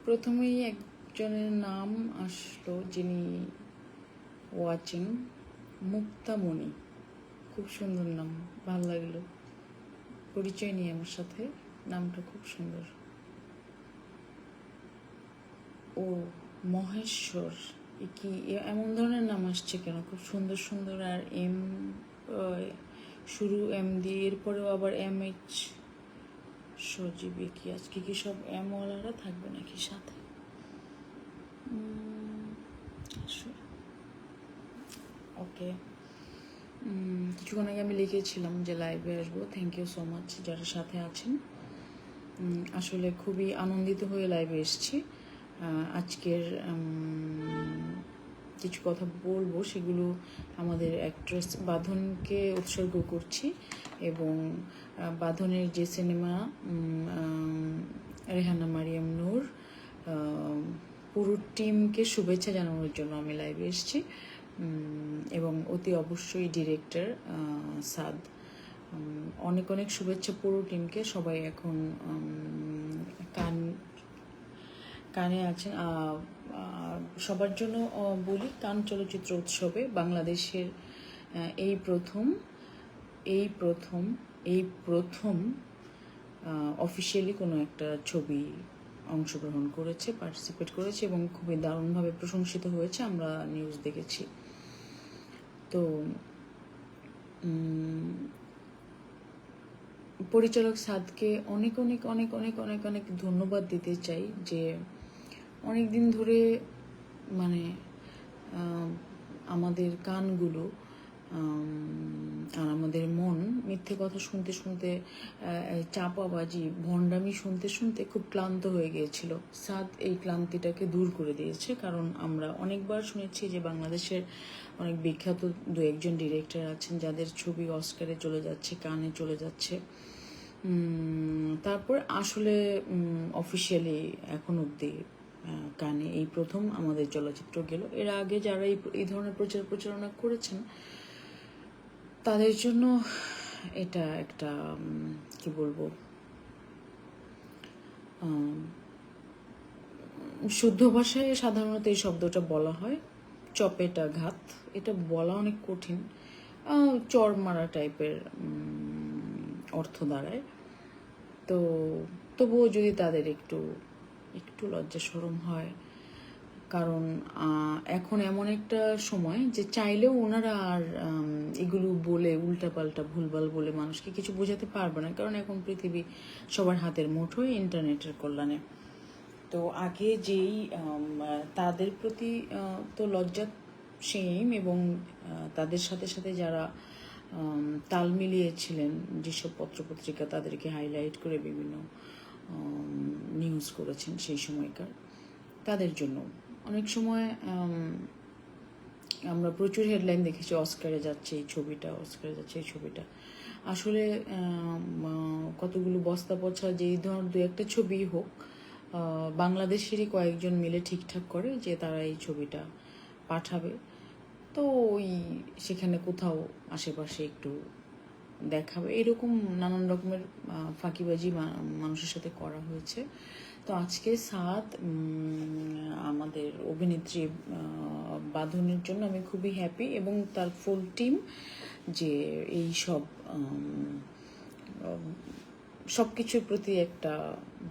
প্রথমেই একজনের নাম আসলো যিনি ওয়াচিং, মুক্তামণি। খুব সুন্দর নাম, ভালো লাগলো। পরিচয় নিয়ে আমার সাথে, নামটা খুব সুন্দর। ও মহেশ্বর, কি এমন ধরনের নাম আসছে কেন? খুব সুন্দর সুন্দর। আর এম শুরু এম দিয়ে, এরপরেও আবার MH। সজীবী কি আজকে কি সব ওয়ালারা থাকবে নাকি সাথে? ওকে, কিছুক্ষণ আগে আমি লিখেছিলাম যে লাইভে আসবো। থ্যাংক ইউ সো মাচ যারা সাথে আছেন। আসলে খুবই আনন্দিত হয়ে লাইভে এসেছি। আজকের কিছু কথা বলবো, সেগুলো আমাদের অ্যাক্ট্রেস বাঁধনকে উৎসর্গ করছি, এবং বাঁধনের যে সিনেমা রেহানা মারিয়াম নূর, পুরো টিমকে শুভেচ্ছা জানানোর জন্য আমি লাইভে এসেছি, এবং অতি অবশ্যই ডিরেক্টর সাদ। অনেক অনেক শুভেচ্ছা পুরো টিমকে। সবাই এখন কানে আছেন। সবার জন্য বলি, কান চলচ্চিত্র উৎসবে বাংলাদেশের এই প্রথম অফিসিয়ালি কোনো একটা ছবি অংশগ্রহণ করেছে, পার্টিসিপেট করেছে, এবং খুবই দারুণভাবে প্রশংসিত হয়েছে, আমরা নিউজ দেখেছি। তো পরিচালক সাদকে অনেক অনেক অনেক অনেক অনেক অনেক ধন্যবাদ দিতে চাই, যে অনেক দিন ধরে মানে আমাদের কানগুলো আর আমাদের মন মিথ্যে কথা শুনতে শুনতে, চাপাবাজি, ভণ্ডামি শুনতে শুনতে খুব ক্লান্ত হয়ে গিয়েছিল। সাদ এই ক্লান্তিটাকে দূর করে দিয়েছে। কারণ আমরা অনেকবার শুনেছি যে বাংলাদেশের অনেক বিখ্যাত দু একজন ডিরেক্টর আছেন যাদের ছবি অস্কারে চলে যাচ্ছে, কানে চলে যাচ্ছে। তারপর আসলে অফিসিয়ালি এখন অবধি কানে এই প্রথম আমাদের চলচ্চিত্র গেল। এর আগে যারা এই ধরনের প্রচারণা করেছেন তাদের জন্য এটা একটা কি বলবো, শুদ্ধ ভাষায় সাধারণত এই শব্দটা বলা হয় চপেটাঘাত। এটা বলা অনেক কঠিন, চর মারা টাইপের অর্থ দাঁড়ায়। তো তবুও যদি তাদের একটু লজ্জা শরম হয়, কারণ এখন এমন একটা সময় যে চাইলেও ওনারা আর এগুলো বলে উল্টাপাল্টা ভুলভাল বলে মানুষকে কিছু বোঝাতে পারবে না, কারণ এখন পৃথিবী সবার হাতের মুঠোয়, ইন্টারনেটের কল্যাণে। তো আগে যেই তাদের প্রতি তো লজ্জা সেম, এবং তাদের সাথে সাথে যারা তাল মিলিয়েছিলেন যেসব পত্রপত্রিকা তাদেরকে হাইলাইট করে বিভিন্ন নিউজ করেছেন সেই সময়কার, তাদের জন্য অনেক সময় আমরা প্রচুর হেডলাইন দেখেছি, অস্কারে যাচ্ছে এই ছবিটা, অস্কারে যাচ্ছে এই ছবিটা। আসলে কতগুলো বস্তা পচা যেই ধর দু একটা ছবি হোক, বাংলাদেশেরই কয়েকজন মিলে ঠিকঠাক করে যে তারা এই ছবিটা পাঠাবে। তো ওই সেখানে কোথাও আশেপাশে একটু দেখাবে, এরকম নানান রকমের ফাঁকিবাজি মানুষের সাথে করা হয়েছে। তো আজকে সাদ আমাদের অভিনেত্রী বাঁধনের জন্য আমি খুবই হ্যাপি, এবং তার ফুল টিম, যে এই সব কিছুর প্রতি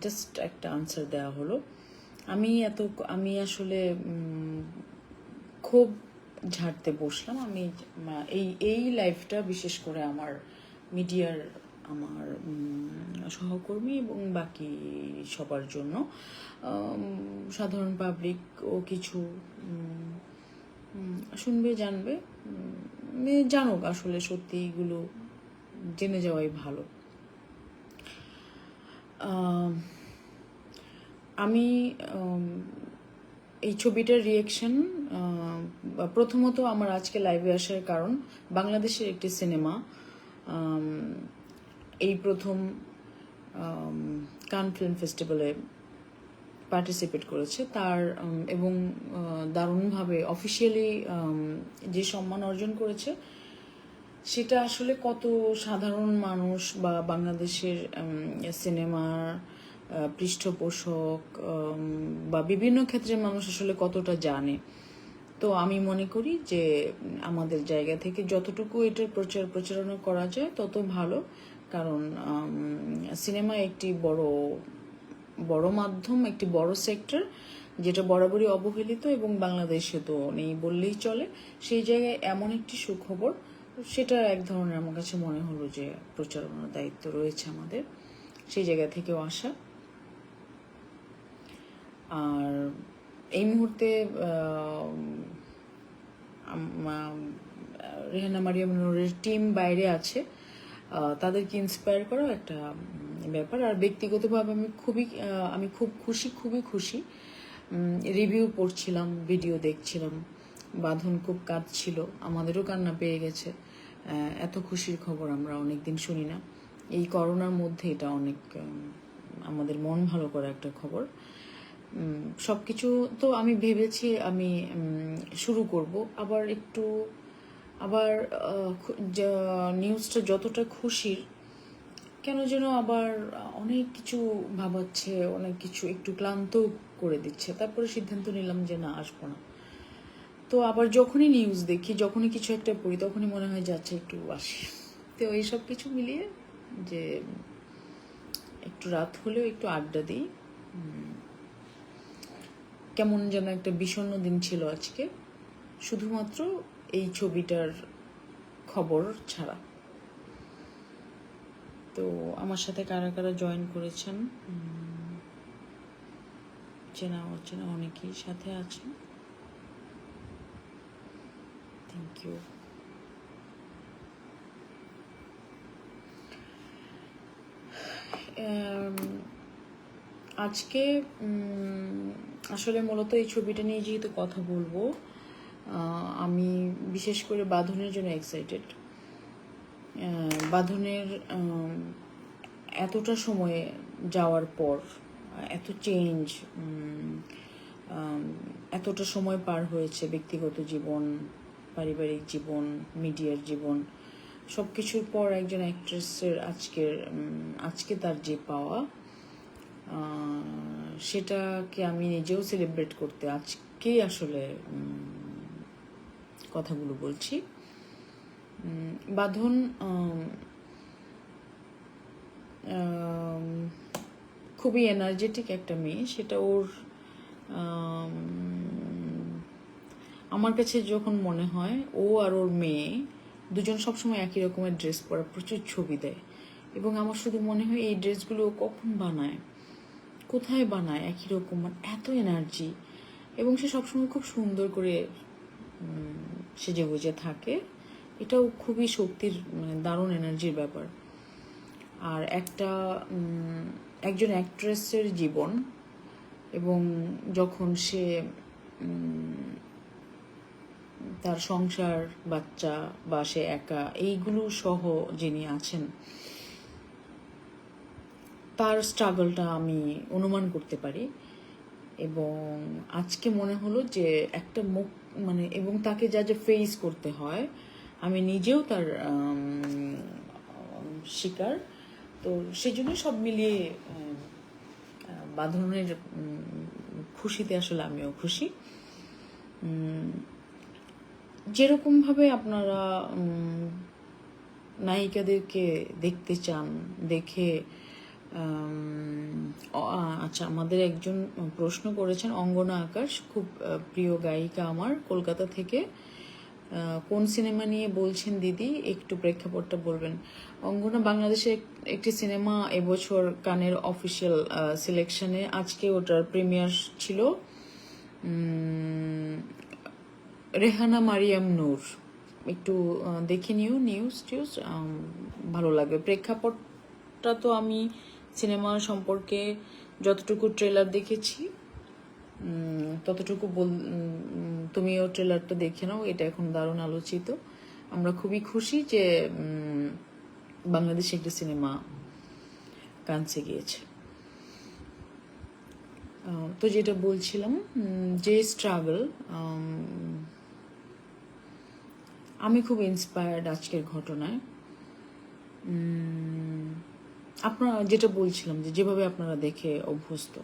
জাস্ট একটা আনসার দেওয়া হলো। আমি আসলে খুব ঝাড়তে বসলাম। আমি এই লাইফটা বিশেষ করে আমার মিডিয়ার, আমার সহকর্মী এবং বাকি সবার জন্য, সাধারণ পাবলিক ও কিছু শুনবে, জানবে, জানুক, আসলে সত্যি এগুলো জেনে যাওয়াই ভালো। আমি এই ছবিটার রিয়েকশন, প্রথমত আমার আজকে লাইভে আসার কারণ, বাংলাদেশের একটি সিনেমা এই প্রথম কান ফিল্ম ফেস্টিভ্যালে পার্টিসিপেট করেছে তার এবং দারুণভাবে অফিসিয়ালি যে সম্মান অর্জন করেছে সেটা আসলে কত সাধারণ মানুষ বা বাংলাদেশের সিনেমার পৃষ্ঠপোষক বা বিভিন্ন ক্ষেত্রের মানুষ আসলে কতটা জানে। তো আমি মনে করি যে আমাদের জায়গা থেকে যতটুকু এটার প্রচারণা করা যায় তত ভালো, কারণ সিনেমা একটি বড় মাধ্যম, একটি বড় সেক্টর যেটা বরাবরই অবহেলিত এবং বাংলাদেশে তো নেই বললেই চলে। সেই জায়গায় এমন একটি সুখবর, সেটা এক ধরনের আমার কাছে মনে হলো যে প্রচারণার দায়িত্ব রয়েছে আমাদের, সেই জায়গা থেকেও আসা। আর এই মুহূর্তে রেহানা মারিয়াম নূরের টিম বাইরে আছে, তাদেরকে ইন্সপায়ার করাও একটা ব্যাপার। আর ব্যক্তিগতভাবে আমি খুবই খুশি। রিভিউ পড়ছিলাম, ভিডিও দেখছিলাম, বাঁধন খুব কাঁদছিল, আমাদেরও কান্না পেয়ে গেছে। এত খুশির খবর আমরা অনেকদিন শুনি না। এই করোনার মধ্যে এটা অনেক আমাদের মন ভালো করা একটা খবর। সবকিছু তো আমি ভেবেছি আমি শুরু করব আবার নিউজটা যতটা খুশির, কেন যেন আবার অনেক কিছু ভাবাচ্ছে, অনেক কিছু একটু ক্লান্ত করে দিচ্ছে। তারপরে সিদ্ধান্ত নিলাম যে না, আসবো না। তো আবার যখনই নিউজ দেখি, যখনই কিছু একটা পড়ি, তখনই মনে হয় যাচ্ছে একটু আসি। তো এইসব কিছু মিলিয়ে যে একটু রাত হলেও একটু আড্ডা দিই। কেমন যেন একটা বিষণ্ণ দিন ছিল আজকে, শুধুমাত্র এই ছবিটার খবর ছাড়া। তো আমার সাথে কারা কারা জয়েন করেছেন, চেনা অচেনা অনেকেই সাথে আছেন, থ্যাংক ইউ। আজকে আসলে মূলত এই ছবিটা নিয়ে যেহেতু কথা বলবো, আমি বিশেষ করে বাঁধনের জন্য এক্সাইটেড। বাঁধনের এতটা সময়ে যাওয়ার পর এত চেঞ্জ, এতটা সময় পার হয়েছে, ব্যক্তিগত জীবন, পারিবারিক জীবন, মিডিয়ার জীবন, সব কিছুর পর একজন অ্যাক্ট্রেসের আজকে তার যে পাওয়া, সেটাকে আমি নিজেও সেলিব্রেট করতে আজকেই আসলে কথাগুলো বলছি। বাঁধন খুবই এনার্জেটিক একটা মেয়ে, সেটা ওর আমার কাছে যখন মনে হয় ও আর ওর মেয়ে দুজন সবসময় একই রকমের ড্রেস পরা, প্রচুর ছবি দেয়, এবং আমার শুধু মনে হয় এই ড্রেসগুলো কখন বানায়, কোথায় বানায়, একই রকম, মানে এত এনার্জি। এবং সে সবসময় খুব সুন্দর করে সেজে গুজে থাকে, এটাও খুবই শক্তির, মানে দারুণ এনার্জির ব্যাপার। আর একজন অ্যাক্ট্রেসের জীবন, এবং যখন সে তার সংসার, বাচ্চা বা সে একা, এইগুলো সহ যিনি আছেন, তার স্ট্রাগলটা আমি অনুমান করতে পারি। এবং আজকে মনে হলো যে একটা মানে এবং তাকে যা যা ফেস করতে হয়, আমি নিজেও তার শিকার। তো সেজন্য সব মিলিয়ে বাঁধনের খুশিতে আসলে আমিও খুশি। যেরকমভাবে আপনারা নায়িকাদেরকে দেখতে চান, দেখে আচ্ছা, আমাদের একজন প্রশ্ন করেছেন, অঙ্গনা আকাশ, খুব প্রিয় গায়িকা আমার, কলকাতা থেকে। কোন সিনেমা নিয়ে বলছেন দিদি, একটু প্রেক্ষাপটটা বলবেন। অঙ্গনা বাংলাদেশে একটি সিনেমা এবছর কানের অফিসিয়াল সিলেকশনে, আজকে ওটার প্রিমিয়ার ছিল, রেহানা মারিয়াম নূর। একটু দেখে নিও নিউজ ভালো লাগবে। প্রেক্ষাপটটা তো আমি সিনেমা সম্পর্কে যতটুকু ট্রেলার দেখেছি ততটুকু তুমিও ট্রেলারটা দেখে নাও, এটা এখন দারুণ আলোচিত। আমরা খুবই খুশি যে বাংলাদেশে একটি সিনেমা কানসে গিয়েছে। তো যেটা বলছিলাম, যে স্ট্রাগল, আমি খুব ইন্সপায়ার্ড আজকের ঘটনায়। আপনারা যেটা বলছিলাম যে যেভাবে আপনারা দেখে অভ্যস্ত,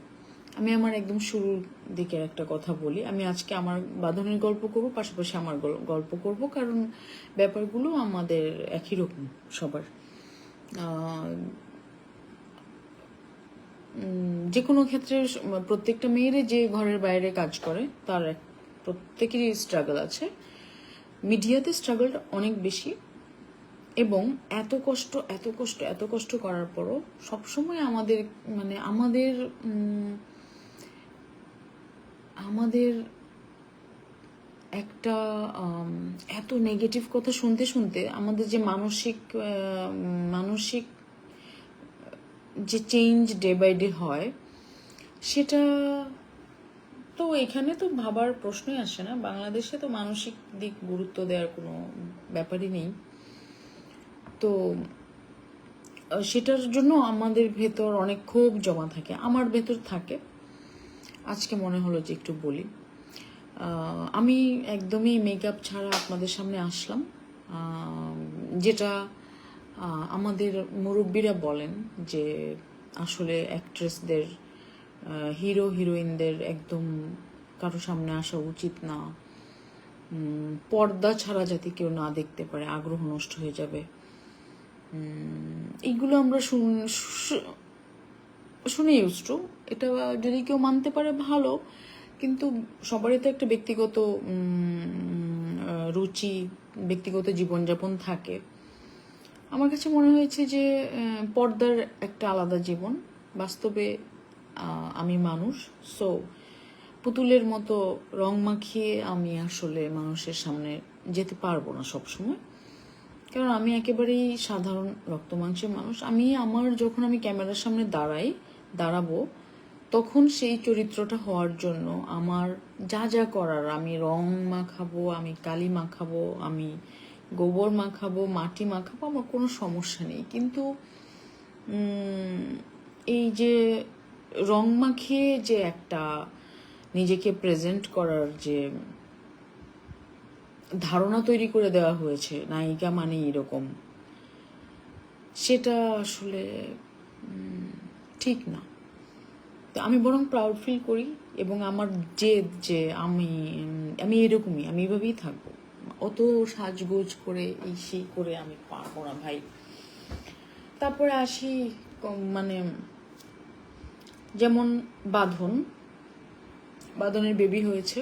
আমি আমার একদম শুরুর দিকের একটা কথা বলি। আমি আজকে আমার বাঁধনের গল্প করব, পাশাপাশি আমার গল্প করব, কারণ ব্যাপারগুলো আমাদের একই রকম সবার। যে কোনো ক্ষেত্রে প্রত্যেকটা মেয়েরে যে ঘরের বাইরে কাজ করে তার প্রত্যেকেরই স্ট্রাগল আছে। মিডিয়াতে স্ট্রাগলটা অনেক বেশি, এবং এত কষ্ট এত কষ্ট এত কষ্ট করার পরও সবসময় আমাদের মানে আমাদের আমাদের একটা এত নেগেটিভ কথা শুনতে শুনতে আমাদের যে মানসিক যে চেঞ্জ ডে বাই ডে হয়, সেটা তো এখানে তো ভাবার প্রশ্নই আসে না। বাংলাদেশে তো মানসিক দিক গুরুত্ব দেওয়ার কোনো ব্যাপারই নেই। তো সেটার জন্য আমাদের ভেতর অনেক ক্ষোভ জমা থাকে, আমার ভেতর থাকে। আজকে মনে হলো যে একটু বলি। আমি একদমই মেকআপ ছাড়া আপনাদের সামনে আসলাম, যেটা আমাদের মুরব্বীরা বলেন যে আসলে অ্যাক্ট্রেসদের, হিরো হিরোইনদের একদম কারো সামনে আসা উচিত না, পর্দা ছাড়া যাতে কেউ না দেখতে পারে, আগ্রহ নষ্ট হয়ে যাবে। এইগুলো আমরা শুনে ইউজড টু। এটা যদি কেউ মানতে পারে ভালো, কিন্তু সবারই তো একটা ব্যক্তিগত রুচি, ব্যক্তিগত জীবনযাপন থাকে। আমার কাছে মনে হয়েছে যে পর্দার একটা আলাদা জীবন, বাস্তবে আমি মানুষ। সো পুতুলের মতো রং মাখিয়ে আমি আসলে মানুষের সামনে যেতে পারবো না সবসময়, কারণ আমি একেবারেই সাধারণ রক্ত মাংসের মানুষ। যখন আমি ক্যামেরার সামনে দাঁড়াবো, তখন সেই চরিত্রটা হওয়ার জন্য আমার যা যা করার, আমি রং মাখাবো, আমি কালি মাখাবো, আমি গোবর মাখাবো, মাটি মাখাবো, আমার কোনো সমস্যা নেই। কিন্তু এই যে রং মাখিয়ে যে একটা নিজেকে প্রেজেন্ট করার যে ধারণা তৈরি করে দেওয়া হয়েছে নায়িকা মানে এরকম, সেটা আসলে ঠিক না। তো আমি বরং প্রাউড ফিল করি, এবং আমার যে আমি এরকমই, আমি এভাবেই থাকবো। অত সাজগোজ করে এই সেই করে আমি পারবো না ভাই। তারপরে আসি মানে যেমন বাঁধনের বেবি হয়েছে,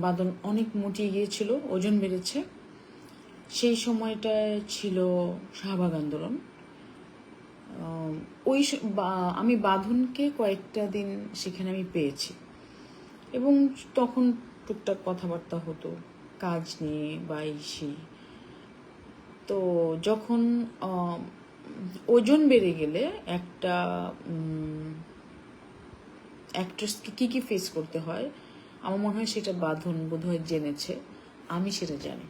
বাঁধন অনেক মুটিয়ে গিয়েছিল, ওজন বেড়েছে। সেই সময়টা ছিল শাহবাগ আন্দোলন। আমি বাঁধনকে কয়েকটা দিন সেখানে আমি পেয়েছি, এবং তখন টুকটাক কথাবার্তা হতো কাজ নিয়ে বা সেই। তো যখন ওজন বেড়ে গেলে একটা অ্যাক্ট্রেসকে কী ফেস করতে হয়, আমার মনে হয় সেটা বাঁধন বোধহয় জেনেছে। আমি সেটা জানি,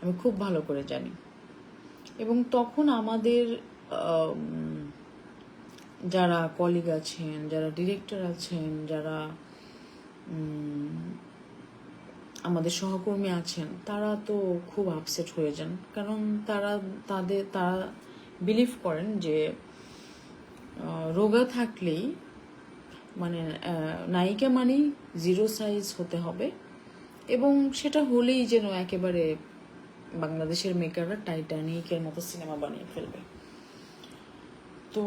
আমি খুব ভালো করে জানি। এবং তখন আমাদের যারা কলিগ আছেন, যারা ডিরেক্টর আছেন, যারা আমাদের সহকর্মী আছেন, তারা তো খুব আপসেট হয়ে যান, কারণ তারা বিলিভ করেন যে রোগা থাকলেই মানে নায়িকা মানেই জিরো সাইজ হতে হবে, এবং সেটা হলেই যেন একেবারে বাংলাদেশের মেকাররা টাইটানিকের মতো সিনেমা বানিয়ে ফেলবে। তো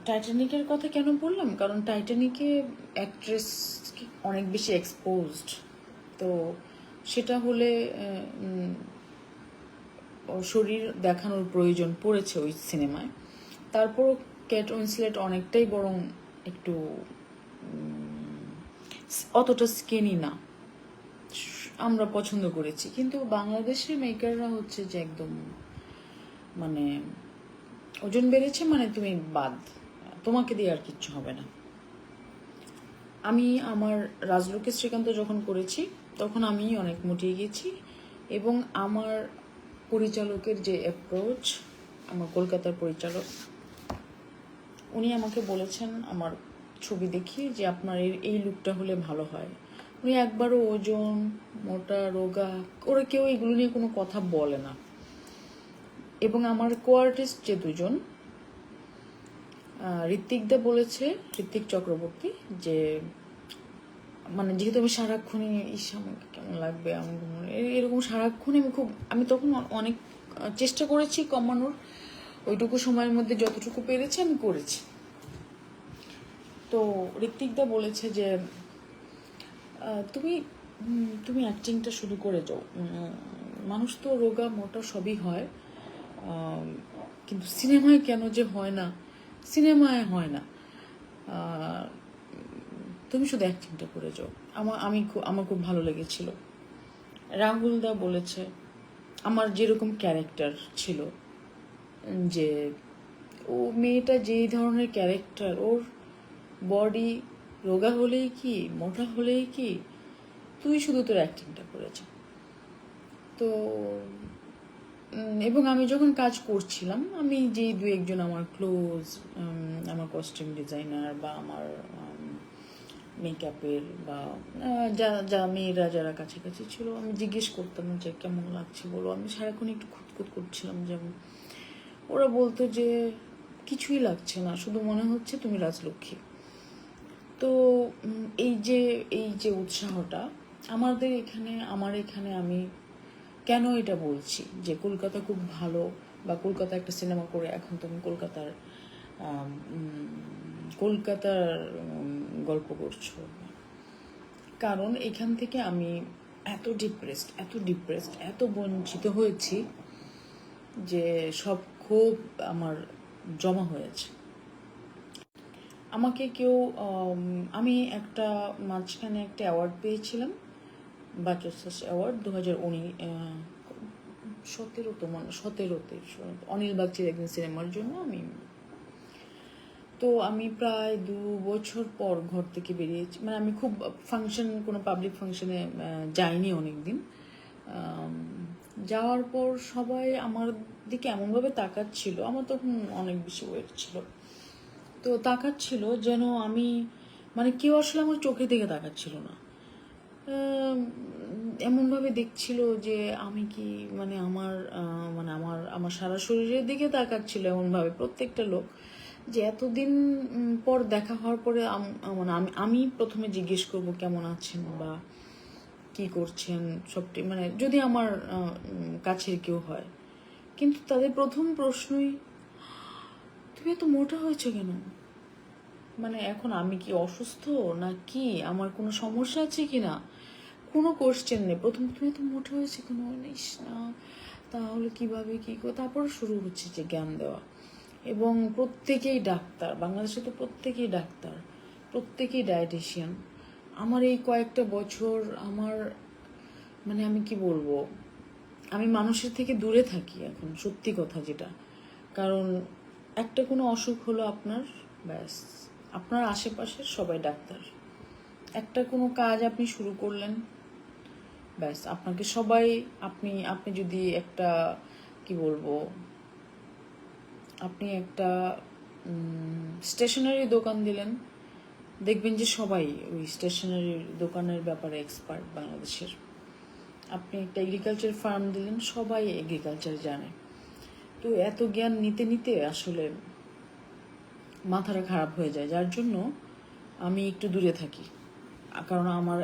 টাইটানিকের কথা কেন বললাম, কারণ টাইটানিকে অ্যাক্ট্রেস অনেক বেশি এক্সপোজড। তো সেটা হলে শরীর দেখানোর প্রয়োজন পড়েছে ওই সিনেমায়। তারপরও কেট উইন্সলেট অনেকটাই বরং একটু অতটা স্কিনি না, আমরা পছন্দ করেছি। কিন্তু বাংলাদেশের মেকাররা হচ্ছে যে একদম মানে ওজন বেড়েছে মানে তুমি বাদ, তোমাকে দিয়ে আর কিচ্ছু হবে না। আমি আমার রাজলক্ষ্মী শ্রীকান্ত যখন করেছি তখন আমি অনেক মুটিয়ে গেছি, এবং আমার পরিচালকের যে অ্যাপ্রোচ, আমার কলকাতার পরিচালক, উনি আমাকে বলেছেন আমার ছবি দেখি যে আপনার এই লুকটা হলে ভালো হয়। উনি একবারও ওজন, মোটা, রোগা, ওরা কেউ এগুলো নিয়ে কোনো কথা বলে না। এবং আমার কো-আর্টিস্ট যে দুজন, ঋত্বিকদা বলেছে, ঋত্বিক চক্রবর্তী, যে মানে যেহেতু আমি সারাক্ষণই আমাকে কেমন লাগবে এরকম সারাক্ষণই আমি তখন অনেক চেষ্টা করেছি কমানোর, ওইটুকু সময়ের মধ্যে যতটুকু পেরেছি আমি করেছি। তো ঋত্বিকদা বলেছে যে তুমি তুমি অ্যাক্টিংটা শুরু করে যাও, মানুষ তো রোগা মোটা সবই হয়, কিন্তু সিনেমায় কেন যে হয় না, সিনেমায় হয় না, তুমি শুধু অ্যাক্টিংটা করে যাও। আমার খুব ভালো লেগেছিল। রাহুল দা বলেছে আমার যেরকম ক্যারেক্টার ছিল, যে ও মেয়েটা যেই ধরনের ক্যারেক্টার, ওর বডি রোগা হলেই কি মোটা হলেই কি, তুই শুধু তোর অ্যাক্টিংটা করেছ। তো এবং আমি যখন কাজ করছিলাম, আমি যেই দু একজন আমার ক্লোজ, আমার কস্টিউম ডিজাইনার বা আমার মেকআপের বা যা মেয়েরা যারা কাছাকাছি ছিল, আমি জিজ্ঞেস করতাম যে কেমন লাগছে বলো। আমি সারাক্ষণ একটু খুঁতখুত করছিলাম, যেমন ওরা বলতো যে কিছুই লাগছে না, শুধু মনে হচ্ছে তুমি রাজলক্ষ্মী। তো এই যে উৎসাহটা আমার এখানে আমি কেন এটা বলছি যে কলকাতা খুব ভালো, বা কলকাতা একটা সিনেমা করে এখন তুমি কলকাতার গল্প করছো, কারণ এখান থেকে আমি এত ডিপ্রেসড এত বঞ্চিত হয়েছি যে সব ক্ষোভ আমার জমা হয়েছে। আমাকে কেউ আমি মাঝখানে একটা অ্যাওয়ার্ড পেয়েছিলাম, বাটারসাস অ্যাওয়ার্ড 2017-তে অনিল বাগচির একদিন সিনেমার জন্য। আমি প্রায় 2 বছর পর ঘর থেকে বেরিয়েছি, মানে আমি খুব কোনো পাবলিক ফাংশনে যাইনি অনেকদিন। যাওয়ার পর সবাই আমার দিকে এমনভাবে তাকাচ্ছিল, আমার তখন অনেক বেশি ওয়েট ছিল, তো তাকাচ্ছিল যেন আমি, মানে কেউ আসলে আমার চোখের দিকে তাকাচ্ছিল না, এমনভাবে দেখছিল যে আমি কি আমার সারা শরীরের দিকে তাকাচ্ছিল এমনভাবে প্রত্যেকটা লোক, যে এতদিন পর দেখা হওয়ার পরে আমি প্রথমে জিজ্ঞেস করব কেমন আছেন বা কি করছেন, সবটি মানে যদি আমার কাছের কেউ হয়, কিন্তু তাদের প্রথম প্রশ্নই তুমি এত মোটা হয়েছে কেন। মানে এখন আমি কি অসুস্থ না কি, আমার কোনো সমস্যা আছে কি না, কোনো কোশ্চেন নেই। প্রথম তুমি তো মোটা হয়েছে কেন, নিস না তাহলে কিভাবে কি করে, তারপর শুরু হচ্ছে যে জ্ঞান দেওয়া। এবং প্রত্যেকেই ডাক্তার, বাংলাদেশে তো প্রত্যেকেই ডাক্তার, প্রত্যেকেই ডায়েটিশিয়ান। আমার এই কয়েকটা বছর মানে আমি কি বলবো, আমি মানুষের থেকে দূরে থাকি এখন, সত্যি কথা যেটা। কারণ একটা কোনো অসুখ হলো আপনার, ব্যাস আপনার আশেপাশের সবাই ডাক্তার। একটা কোনো কাজ আপনি শুরু করলেন, ব্যাস আপনাকে সবাই, আপনি যদি একটা কি বলবো, আপনি একটা স্টেশনারি দোকান দিলেন, দেখবেন যে সবাই ওই স্টেশনারি দোকানের ব্যাপারে এক্সপার্ট বাংলাদেশের। আপনি একটা এগ্রিকালচার ফার্ম দিলেন, সবাই এগ্রিকালচার জানে। তো এত জ্ঞান নিতে নিতে আসলে মাথাটা খারাপ হয়ে যায়, যার জন্য আমি একটু দূরে থাকি। কারণ আমার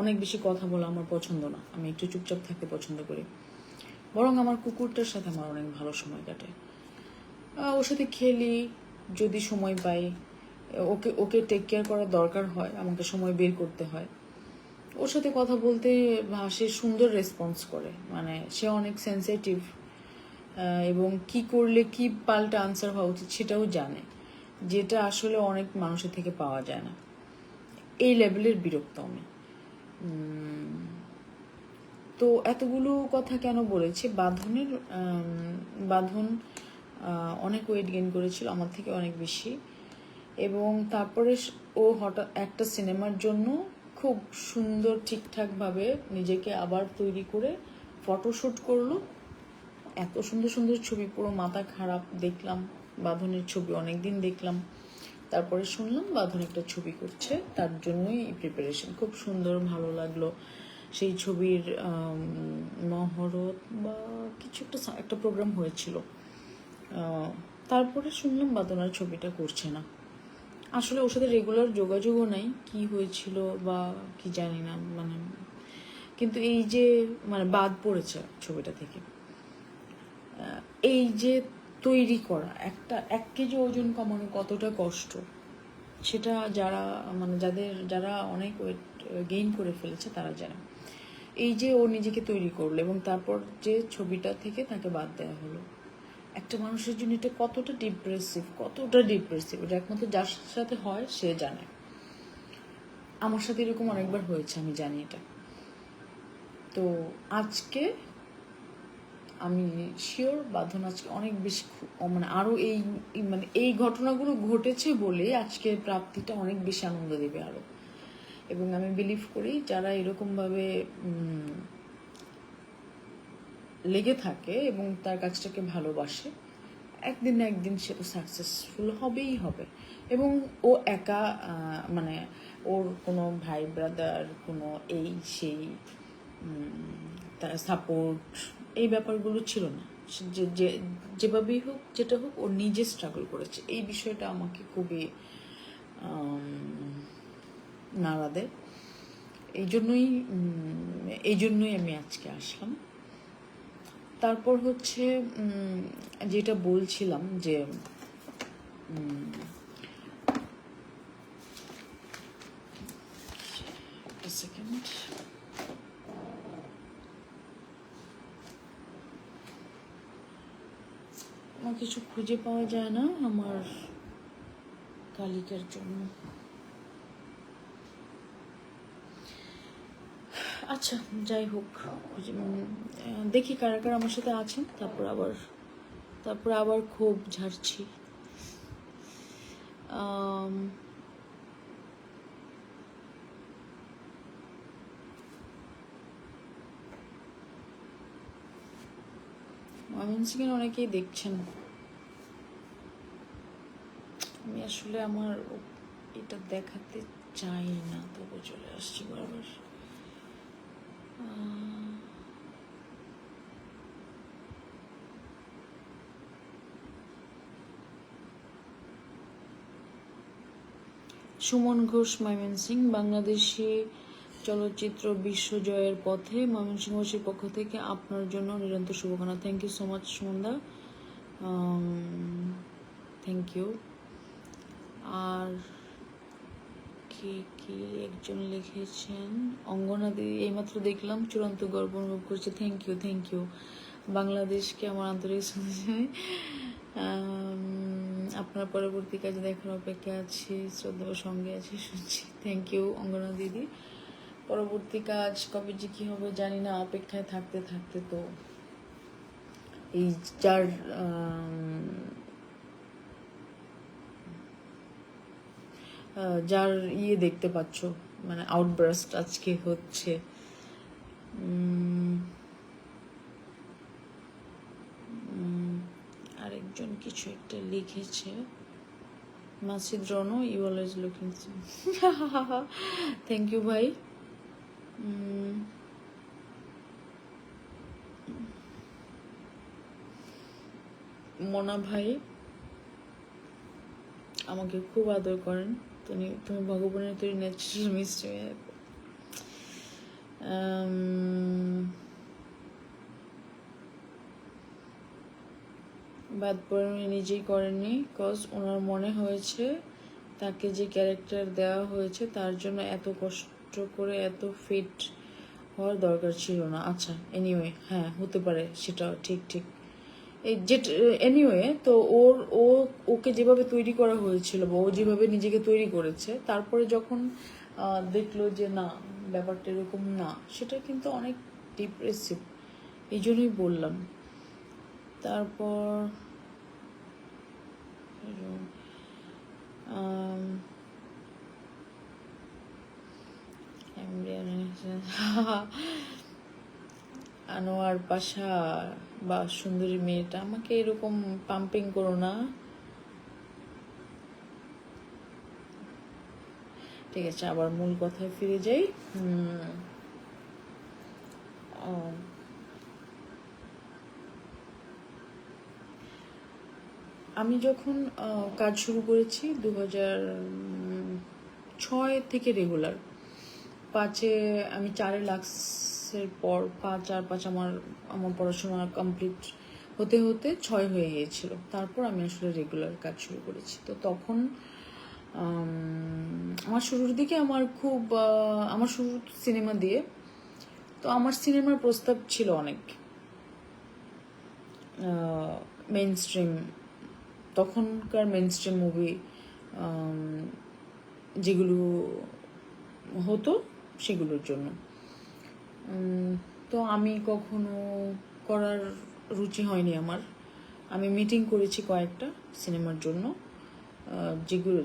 অনেক বেশি কথা বলা আমার পছন্দ না, আমি একটু চুপচাপ থাকতে পছন্দ করি। বরং আমার কুকুরটার সাথে আমার অনেক ভালো সময় কাটে, ওর সাথে খেলি যদি সময় পাই, ওকে টেক কেয়ার করার দরকার হয়, আমাকে সময় বের করতে হয়। ওর সাথে কথা বলতে সে সুন্দর রেসপন্স করে, মানে সে অনেক সেন্সিটিভ, এবং কি করলে কি পাল্টা আনসার হওয়া উচিত সেটাও জানে, যেটা আসলে অনেক মানুষের থেকে পাওয়া যায় না। এই লেভেলের বিরক্ত আমি। তো এতগুলো কথা কেন বলেছি, বাঁধন অনেক ওয়েট গেইন করেছিল আমার থেকে অনেক বেশি, এবং তারপরে ও হঠাৎ একটা সিনেমার জন্য খুব সুন্দর ঠিকঠাকভাবে নিজেকে আবার তৈরি করে ফটোশ্যুট করলো। এত সুন্দর সুন্দর ছবি, পুরো মাথা খারাপ দেখলাম, বাঁধনের ছবি অনেকদিন দেখলাম। তারপরে শুনলাম বাঁধন একটা ছবি করছে, তার জন্যই প্রিপারেশন। খুব সুন্দর, ভালো লাগলো। সেই ছবির মহরত বা কিছু একটা প্রোগ্রাম হয়েছিল। তারপরে শুনলাম বাঁধন আর ছবিটা করছে না। আসলে ওর সাথে রেগুলার যোগাযোগও নাই, কি হয়েছিল বা কি জানি না, মানে কিন্তু এই যে মানে বাদ পড়েছে ছবিটা থেকে। এই যে তৈরি করা একটা 1 কেজি ওজন কমানো কতটা কষ্ট, সেটা যারা মানে যারা অনেক ওয়েট গেইন করে ফেলেছে তারা জানে। এই যে ও নিজেকে তৈরি করলো এবং তারপর যে ছবিটা থেকে তাকে বাদ দেওয়া হলো, একটা মানুষের জন্য এটা কতটা ডিপ্রেসিভ, এটা একমাত্র যার সাথে হয় সে জানে। আমার সাথে এরকম অনেকবার হয়েছে, আমি জানি এটা। তো আজকে আমি শিওর বাঁধন আজকে অনেক বেশি মানে আরও মানে এই ঘটনাগুলো ঘটেছে বলে আজকে প্রাপ্তিটা অনেক বেশি আনন্দ দেবে আরও। এবং আমি বিলিভ করি যারা এরকমভাবে লেগে থাকে এবং তার কাজটাকে ভালোবাসে, একদিন না একদিন সে তো সাকসেসফুল হবেই হবে। এবং ও একা মানে ওর কোনো ভাই ব্রাদার, কোনো এই সেই তার সাপোর্ট, এই ব্যাপারগুলো ছিল না। যেভাবেই হোক যেটা হোক ও নিজে স্ট্রাগল করেছে, এই বিষয়টা আমাকে খুবই নাড়া দেয়। এই জন্যই আমি আজকে আসলাম। তারপর হচ্ছে যেটা বলছিলাম যে সেকেন্ড, আমার কিছু খুঁজে পাওয়া যায় না আমার তালিকার জন্য। আচ্ছা যাই হোক, দেখি কারা কারা আমার সাথে আছেন, তারপর আবার ক্ষোভ ঝাড়ছি। ময়মনসিংহের অনেকেই দেখছেন। আমি আসলে আমার এটা দেখাতে চাই না, তবে চলে আসছি বারবার। সুমন ঘোষ, ময়মনসিংহ। বাংলাদেশি চলচ্চিত্র বিশ্বজয়ের পথে ময়মনসিংহবাসীর পক্ষ থেকে আপনার জন্য নিরন্তর শুভকামনা। থ্যাংক ইউ সো মাচ সুমনদা, থ্যাংক ইউ। আর কি একজন লিখেছেন, অঙ্গনা দিদি, এইমাত্র দেখলাম, চূড়ান্ত গর্ব অনুভব করছে। Thank you. বাংলাদেশকে আমার আন্তরিক আপনার পরবর্তী কাজে দেখার অপেক্ষা আছি, শ্রদ্ধা সঙ্গে আছি, শুনছি। থ্যাংক ইউ অঙ্গনা দিদি। পরবর্তী কাজ কবে যে কি হবে জানি না, অপেক্ষায় থাকতে থাকতে তো এই যার দেখতে পাচ্ছ, মানে আউটব্রাস্ট আজকে হচ্ছে। আরেকজন কিছু একটা লিখেছে, মাসিদ রনো, you always looking. Thank you ভাই। মনা ভাই আমাকে খুব আদর করেন, তুমি ভগবানের তৈরি ন্যাচারাল মিষ্টি। বাদ পড়ে নিজেই করেননি, কজ ওনার মনে হয়েছে তাকে যে ক্যারেক্টার দেওয়া হয়েছে তার জন্য এত কষ্ট করে এত ফিট হওয়ার দরকার ছিল না। আচ্ছা এনিওয়ে, হ্যাঁ হতে পারে, সেটা ঠিক। এই যেটা এনিওয়ে, তো ওকে যেভাবে তৈরি করা হয়েছিল বা ও যেভাবে নিজেকে তৈরি করেছে, তারপরে যখন দেখলো যে না ব্যাপারটা এরকম না, সেটা কিন্তু অনেক ডিপ্রেসিভ, এই জন্যই বললাম। তারপর আনোয়ার পাশা বা সুন্দরী মেয়েটা, আমাকে এরকম পাম্পিং করো না। ঠিক আছে, আবার মূল কথায় ফিরে যাই। আমি যখন কাজ শুরু করেছি 2006 থেকে রেগুলার, 5-এ আমি 4-এ লাক্সের পর 5 আমার পড়াশোনা কমপ্লিট হতে হতে 6 হয়ে গিয়েছিল। তারপর আমি আসলে রেগুলার কাজ শুরু করেছি। তো তখন আমার শুরুর দিকে আমার শুরু সিনেমা দিয়ে। তো আমার সিনেমার প্রস্তাব ছিল অনেক, মেইন স্ট্রিম, তখনকার মেইন স্ট্রিম মুভি যেগুলো হতো সেগুলোর জন্য। তো আমি কখনো করার রুচি হয়নি আমার। আমি মিটিং করেছি কয়েকটা সিনেমার জন্য, যেগুলো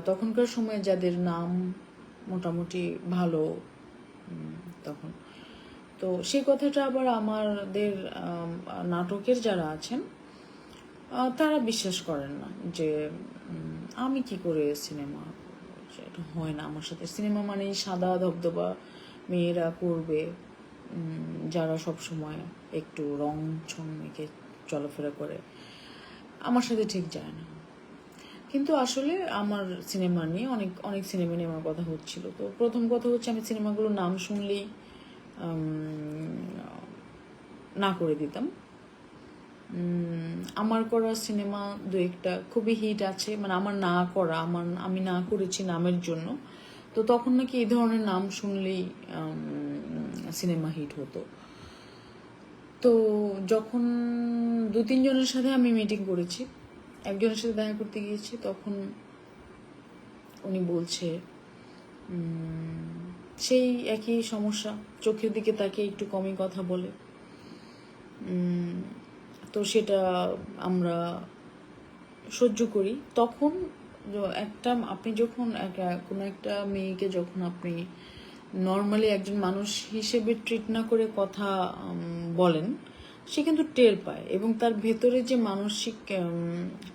তখনকার সময়ে যাদের নাম মোটামুটি ভালো তখন। তো সেই কথাটা আবার আমাদের নাটকের যারা আছেন তারা বিশ্বাস করেন না যে আমি কি করে সিনেমা, এটা হয় না আমার সাথে। সিনেমা মানেই সাদা ধবধবা মেয়েরা করবে, যারা সব সময় একটু রং ছং মেখে চলাফেরা করে, আমার সাথে ঠিক যায় না। কিন্তু আসলে আমার সিনেমা নিয়ে অনেক সিনেমা নিয়ে আমার কথা হচ্ছিল। তো প্রথম কথা হচ্ছে, আমি সিনেমাগুলোর নাম শুনলেই না করে দিতাম। আমার করা সিনেমা 2-1টা খুবই হিট আছে, মানে আমি না করেছি নামের জন্য। তো তখন নাকি এই ধরনের নাম শুনলেই সিনেমা হিট হতো। তো যখন 2-3 জনের সাথে আমি মিটিং করেছি, একজনের সাথে দেখা করতে গিয়েছি, তখন উনি বলছে সেই একই সমস্যা, চোখের দিকে তাকে একটু কমই কথা বলে। তো সেটা আমরা সহ্য করি। তখন আপনি যখন কোনো একটা মেয়েকে যখন আপনি নর্মালি একজন মানুষ হিসেবে ট্রিট না করে কথা বলেন, সে কিন্তু টের পায়, এবং তার ভেতরে যে মানসিক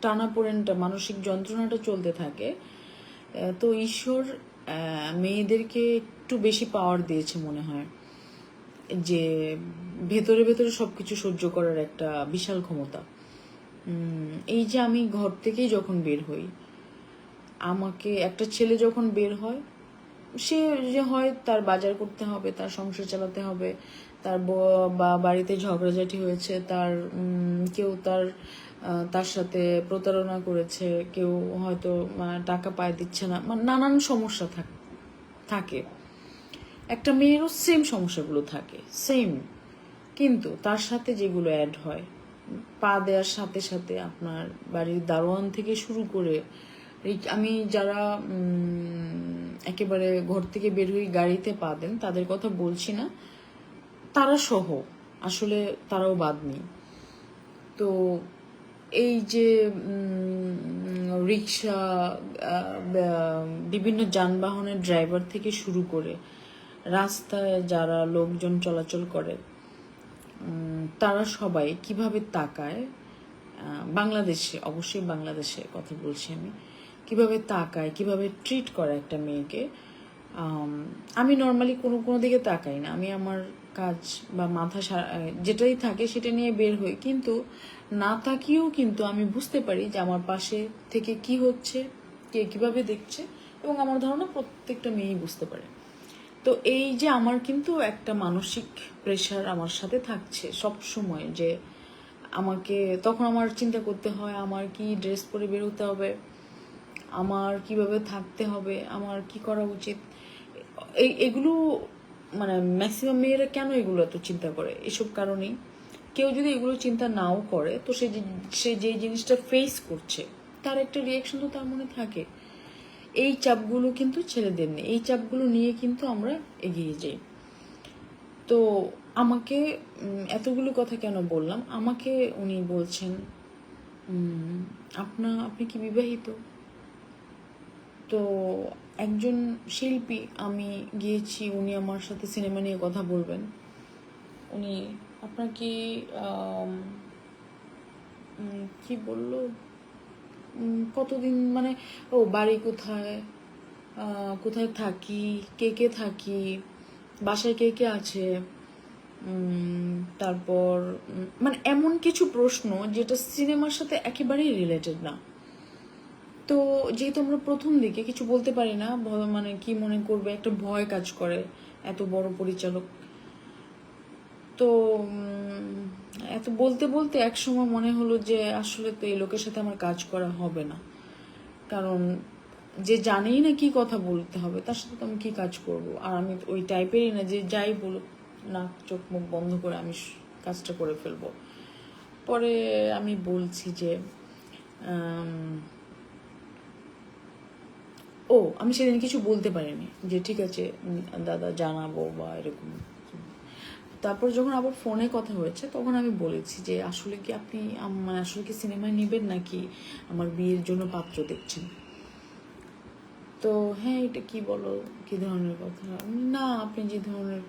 টানাপোড়েনটা, মানসিক যন্ত্রণাটা চলতে থাকে। তো ঈশ্বর মেয়েদেরকে একটু বেশি পাওয়ার দিয়েছে মনে হয়, যে ভেতরে ভেতরে সবকিছু সহ্য করার একটা বিশাল ক্ষমতা। এই যে আমি ঘর থেকেই যখন বের হই, আমাকে একটা ছেলে যখন বের হয়, সে যে হয় তার বাজার করতে হবে, তার সংসার চালাতে হবে, তার বা বাড়িতে ঝগড়াঝাটি হয়েছে, কেউ তার সাথে প্রতারণা করেছে, কেউ হয়তো টাকা পায় দিচ্ছে না, নানান সমস্যা থাকে। একটা মেয়েরও সেম সমস্যাগুলো থাকে, সেম। কিন্তু তার সাথে যেগুলো অ্যাড হয়, পা দেওয়ার সাথে সাথে আপনার বাড়ির দারোয়ান থেকে শুরু করে, আমি যারা একেবারে ঘর থেকে বের হয়ে গাড়িতে পা দেন তাদের কথা বলছি না, তারা সহ আসলে তারাও বাদ নেই। তো এই যে রিক্সা, বিভিন্ন যানবাহনের ড্রাইভার থেকে শুরু করে রাস্তায় যারা লোকজন চলাচল করে, তারা সবাই কিভাবে তাকায়, বাংলাদেশে, অবশ্যই বাংলাদেশে কথা বলছি আমি, কিভাবে তাকায়, কিভাবে ট্রিট করে একটা মেয়েকে। আমি নর্মালি কোনো দিকে তাকাই না, আমি আমার কাজ বা মাথা যেটাই থাকে সেটা নিয়ে বের হই। কিন্তু না তাকিয়েও কিন্তু আমি বুঝতে পারি যে আমার পাশে থেকে কি হচ্ছে, কে কিভাবে দেখছে, এবং আমার ধারণা প্রত্যেকটা মেয়েই বুঝতে পারে। তো এই যে আমার কিন্তু একটা মানসিক প্রেশার আমার সাথে থাকছে সব সময়, যে আমাকে তখন আমার চিন্তা করতে হয় আমার কি ড্রেস পরে বেরোতে হবে, আমার কিভাবে থাকতে হবে, আমার কি করা উচিত। এগুলো মানে ম্যাক্সিমাম মেয়েরা কেন এগুলো এত চিন্তা করে, এসব কারণেই। কেউ যদি এগুলো চিন্তা নাও করে, তো সে যে জিনিসটা ফেস করছে তার একটা রিয়াকশন তো তার মনে থাকে। এই চাপগুলো কিন্তু ছেলেদের নেই, এই চাপগুলো নিয়ে কিন্তু আমরা এগিয়ে যাই। তো আমাকে এতগুলো কথা কেন বললাম, আমাকে উনি বলছেন আপনি কি বিবাহিত? তো একজন শিল্পী, আমি গিয়েছি, উনি আমার সাথে সিনেমা নিয়ে কথা বলবেন। উনি আপনার কি বললো, কতদিন, মানে বাড়ি কোথায়, কোথায় থাকি, কে কে থাকি, বাসায় কে কে আছে, তারপর মানে এমন কিছু প্রশ্ন যেটা সিনেমার সাথে একেবারেই রিলেটেড না। তো যেহেতু আমরা প্রথম দিকে কিছু বলতে পারি না, মানে কি মনে করবে, একটা ভয় কাজ করে এত বড় পরিচালক। তো এত বলতে বলতে এক সময় মনে হলো যে আসলে তো এই লোকের সাথে আমার কাজ করা হবে না, কারণ যে জানেই না কি কথা বলতে হবে তার সাথে তো আমি কি কাজ করব। আর আমি ওই টাইপেরই না যে যাই বলুক নাক চোখ মুখ বন্ধ করে আমি কাজটা করে ফেলবো। পরে আমি বলছি যে আমি সেদিন কিছু বলতে পারিনি যে ঠিক আছে দাদা জানাবো বা এরকম। তারপর যখন আবার ফোনে কথা হয়েছে তখন আমি বলেছি যে আসলে কি আপনি মানে আসলে কি সিনেমায় নেবেন নাকি আমার বিয়ের জন্য পাত্র দেখছেন। তো হ্যাঁ এটা কি বলো, কি ধরনের কথা, না আপনি যে ধরনের,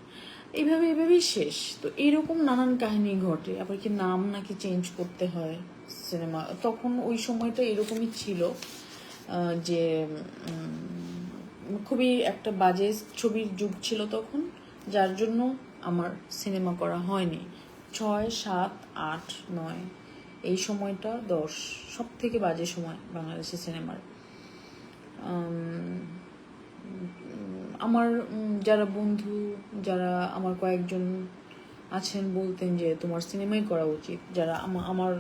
এইভাবেই শেষ। তো এরকম নানান কাহিনী ঘটে। আবার কি নাম নাকি চেঞ্জ করতে হয় সিনেমা, তখন ওই সময়টা এরকমই ছিল যে খুবই একটা বাজে ছবির যুগ ছিল তখন, যার জন্য আমার সিনেমা করা হয়নি। 6, 7, 8, 9 এই সময়টা 10 সব থেকে বাজে সময় বাংলাদেশের সিনেমার। আমার যারা বন্ধু, যারা আমার কয়েকজন আছেন বলতেন যে তোমার সিনেমাই করা উচিত, যারা আমার আমার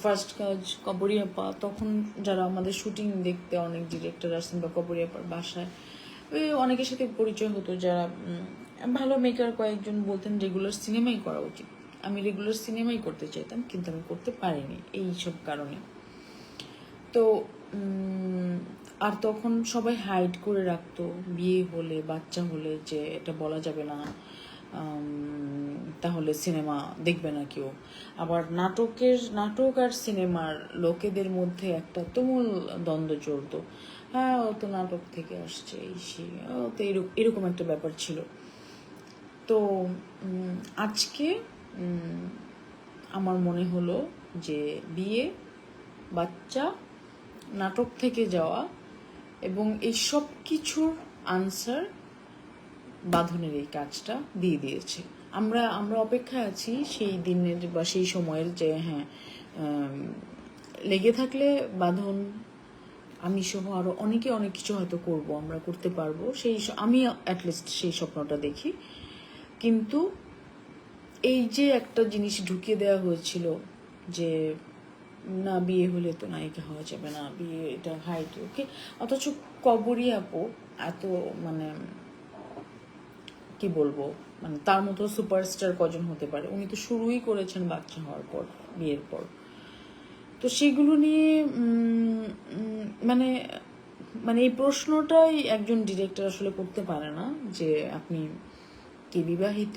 ফার্স্ট কাজ কবরী আপা, তখন যারা আমাদের শুটিং দেখতে অনেক ডিরেক্টর আসছেন বা কবরী আপার বাসায় ওই অনেকের সাথে পরিচয় হতো, যারা ভালো মেকার কয়েকজন বলতেন রেগুলার সিনেমাই করা উচিত। আমি রেগুলার সিনেমাই করতে চাইতাম কিন্তু আমি করতে পারিনি এই সব কারণে। তো আর তখন সবাই হাইড করে রাখতো বিয়ে হলে বাচ্চা হলে যে এটা বলা যাবে না, তাহলে সিনেমা দেখবে না কেউ। আবার নাটক আর সিনেমার লোকেদের মধ্যে একটা তুমুল দ্বন্দ্ব চলতো। হ্যাঁ ও তো নাটক থেকে আসছে, এই সেই, ও তো এরকম একটা ব্যাপার ছিল। তো আজকে আমার মনে হলো যে বিয়ে, বাচ্চা, নাটক থেকে যাওয়া এবং এই সব কিছুর আনসার বাঁধনের এই কাজটা দিয়ে দিয়েছে। আমরা অপেক্ষায় আছি সেই দিনের বা সেই সময়ের যে হ্যাঁ লেগে থাকলে বাঁধন, আমি সহ আরো অনেকে অনেক কিছু হয়তো করব, আমরা করতে পারবো, আমি অ্যাটলিস্ট সেই স্বপ্নটা দেখি। কিন্তু এই যে একটা জিনিস ঢুকিয়ে দেওয়া হয়েছিল যে না বিয়ে হলে তো নায়িকা হওয়া যাবে না, বিয়ে এটা হাইট ওকে, অথচ কবরী আপু এত মানে কি বলবো, মানে তার মতো সুপারস্টার কজন হতে পারে, উনি তো শুরুই করেছেন বাচ্চা হওয়ার পর, বিয়ের পর। তো সেগুলো নিয়ে মানে মানে এই প্রশ্নটাই একজন ডিরেক্টর আসলে করতে পারে না যে আপনি কি বিবাহিত,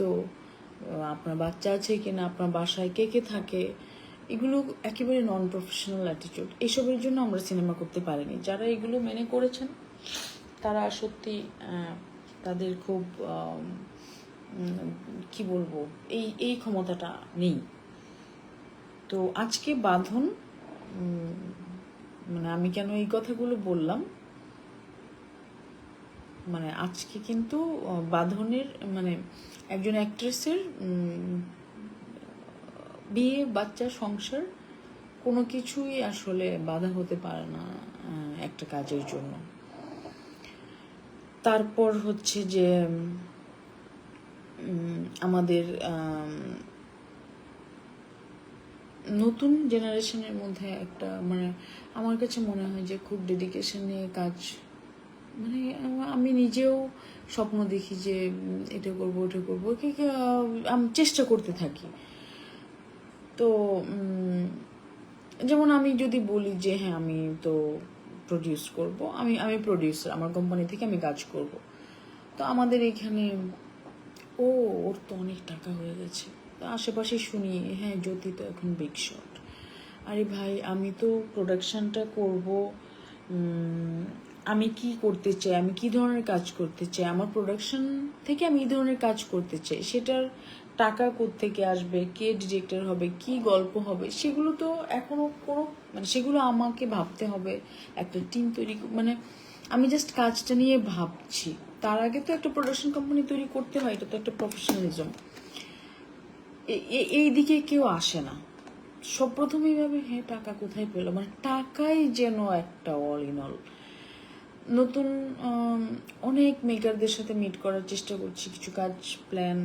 আপনার বাচ্চা আছে কিনা, আপনার বাসায় কে কে থাকে, এগুলো একেবারে নন প্রফেশনাল অ্যাটিটিউড। এইসবের জন্য আমরা সিনেমা করতে পারিনি। যারা এগুলো মেনে করেছেন তারা সত্যি তাদের খুব কি বলবো, এই ক্ষমতাটা নেই। তো আজকে বাঁধন, মানে আমি কেন এই কথাগুলো বললাম, মানে আজকে কিন্তু বাঁধনের মানে একজন অ্যাক্ট্রেসের বিয়ে, বাচ্চা, সংসার কোনো কিছুই আসলে বাধা হতে পারে না একটা কাজের জন্য। তারপর হচ্ছে যে আমাদের নতুন জেনারেশনের মধ্যে একটা মানে আমার কাছে মনে হয় যে খুব ডেডিকেশন নিয়ে কাজ, মানে আমি নিজেও স্বপ্ন দেখি যে এটা করবো ওটা করবো, আমি চেষ্টা করতে থাকি। তো যেমন আমি যদি বলি যে হ্যাঁ আমি তো প্রডিউস করব, আমি প্রডিউসার, আমার কোম্পানি থেকে আমি কাজ করব। তো আমাদের এখানে ওর তো অনেক টাকা হয়ে গেছে, তো আশেপাশে শুনি হ্যাঁ জ্যোতি তো এখন বিগ শট। আরে ভাই আমি তো প্রোডাকশনটা করব, আমি কি করতে চাই, আমি কি ধরনের কাজ করতে চাই, আমার প্রোডাকশন থেকে আমি এই ধরনের কাজ করতে চাই, সেটার টাকা কোত্থেকে আসবে, কে ডিরেক্টর হবে, কি গল্প হবে, সেগুলো তো এখনো কোনো মানে সেগুলো আমাকে ভাবতে হবে, একটা টিম তৈরি মানে আমি জাস্ট কাজটা নিয়ে ভাবছি। তার আগে তো একটা প্রোডাকশন কোম্পানি তৈরি করতে হয়, এটা তো একটা প্রফেশনালিজম। এই দিকে কেউ আসে না, সব প্রথমেই ভাবে হ্যাঁ টাকা কোথায় পেলো, মানে টাকাই যেন একটা অল ইন অল। নতুন অনেক মেকারদের সাথে মিট করার চেষ্টা করছি, কিছু কাজ প্ল্যান,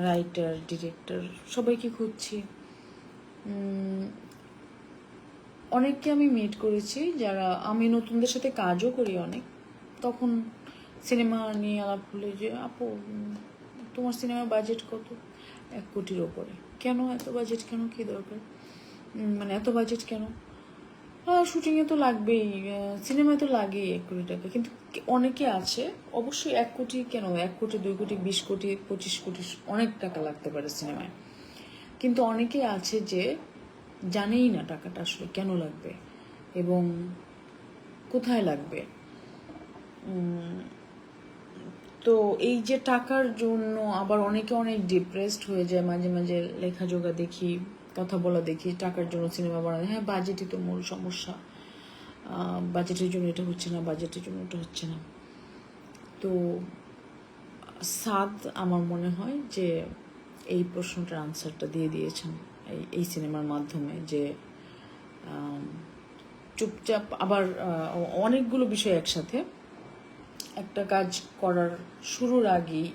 রাইটার, ডিরেক্টর সবাইকে খুঁজছি। অনেককে আমি মিট করেছি যারা, আমি নতুনদের সাথে কাজও করি অনেক, তখন সিনেমা নিয়ে আলাপ হলে যে আপু তোমার সিনেমার বাজেট কত, 1 কোটির ওপরে। কেন এত বাজেট, কেন কি দরকার, মানে এত বাজেট কেন? শুটিংয়ে তো লাগবেই, সিনেমায় তো লাগেই 1 কোটি টাকা। কিন্তু অনেকে আছে, অবশ্যই 1 কোটি কেন, 1 কোটি 2 কোটি 20 কোটি 25 কোটি অনেক টাকা লাগতে পারে সিনেমায়, কিন্তু অনেকে আছে যে জানেই না টাকাটা আসলে কেন লাগবে এবং কোথায় লাগবে। তো এই যে টাকার জন্য আবার অনেকে অনেক ডিপ্রেসড হয়ে যায়, মাঝে মাঝে লেখাজোগা দেখি, কথা বলা দেখি, টাকার জন্য সিনেমা বানায়, হ্যাঁ বাজেটই তো মূল সমস্যা, বাজেটের জন্য এটা হচ্ছে না, বাজেটের জন্য এটা হচ্ছে না। তো সাদ আমার মনে হয় যে এই প্রশ্নটার আনসারটা দিয়ে দিয়েছেন এই সিনেমার মাধ্যমে, যে চুপচাপ আবার অনেকগুলো বিষয় একসাথে, একটা কাজ করার শুরুর আগেই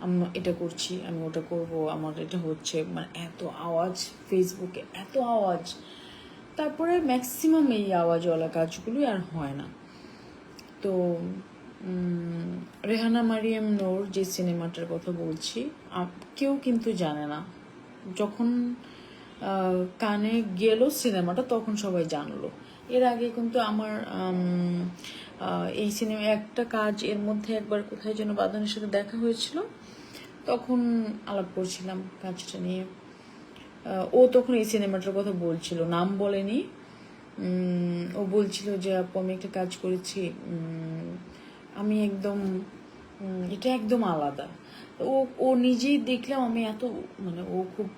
আমি এটা করছি, আমি ওটা করব, আমার এটা হচ্ছে, মানে এত আওয়াজ ফেসবুকে, এত আওয়াজ, তারপরে ম্যাক্সিমাম এই আওয়াজওয়ালা কাজগুলোই আর হয় না। তো রেহানা মারিয়াম নূর যে সিনেমাটার কথা বলছি, কেউ কিন্তু জানে না, যখন কানে গেল সিনেমাটা তখন সবাই জানলো। এর আগে কিন্তু আমার এই সিনেমা একটা কাজ, এর মধ্যে একবার কোথায় যেন বাঁধনের সাথে দেখা হয়েছিল, তখন আলাপ করছিলাম কাজটা নিয়ে। ও তখন এই সিনেমাটার কথা বলছিল, নাম বলেনি। ও বলছিল যে আপু আমি একটা কাজ করেছি, আমি একদম এটা একদম আলাদা। ও ও নিজেই দেখলাম, আমি এত মানে ও খুব,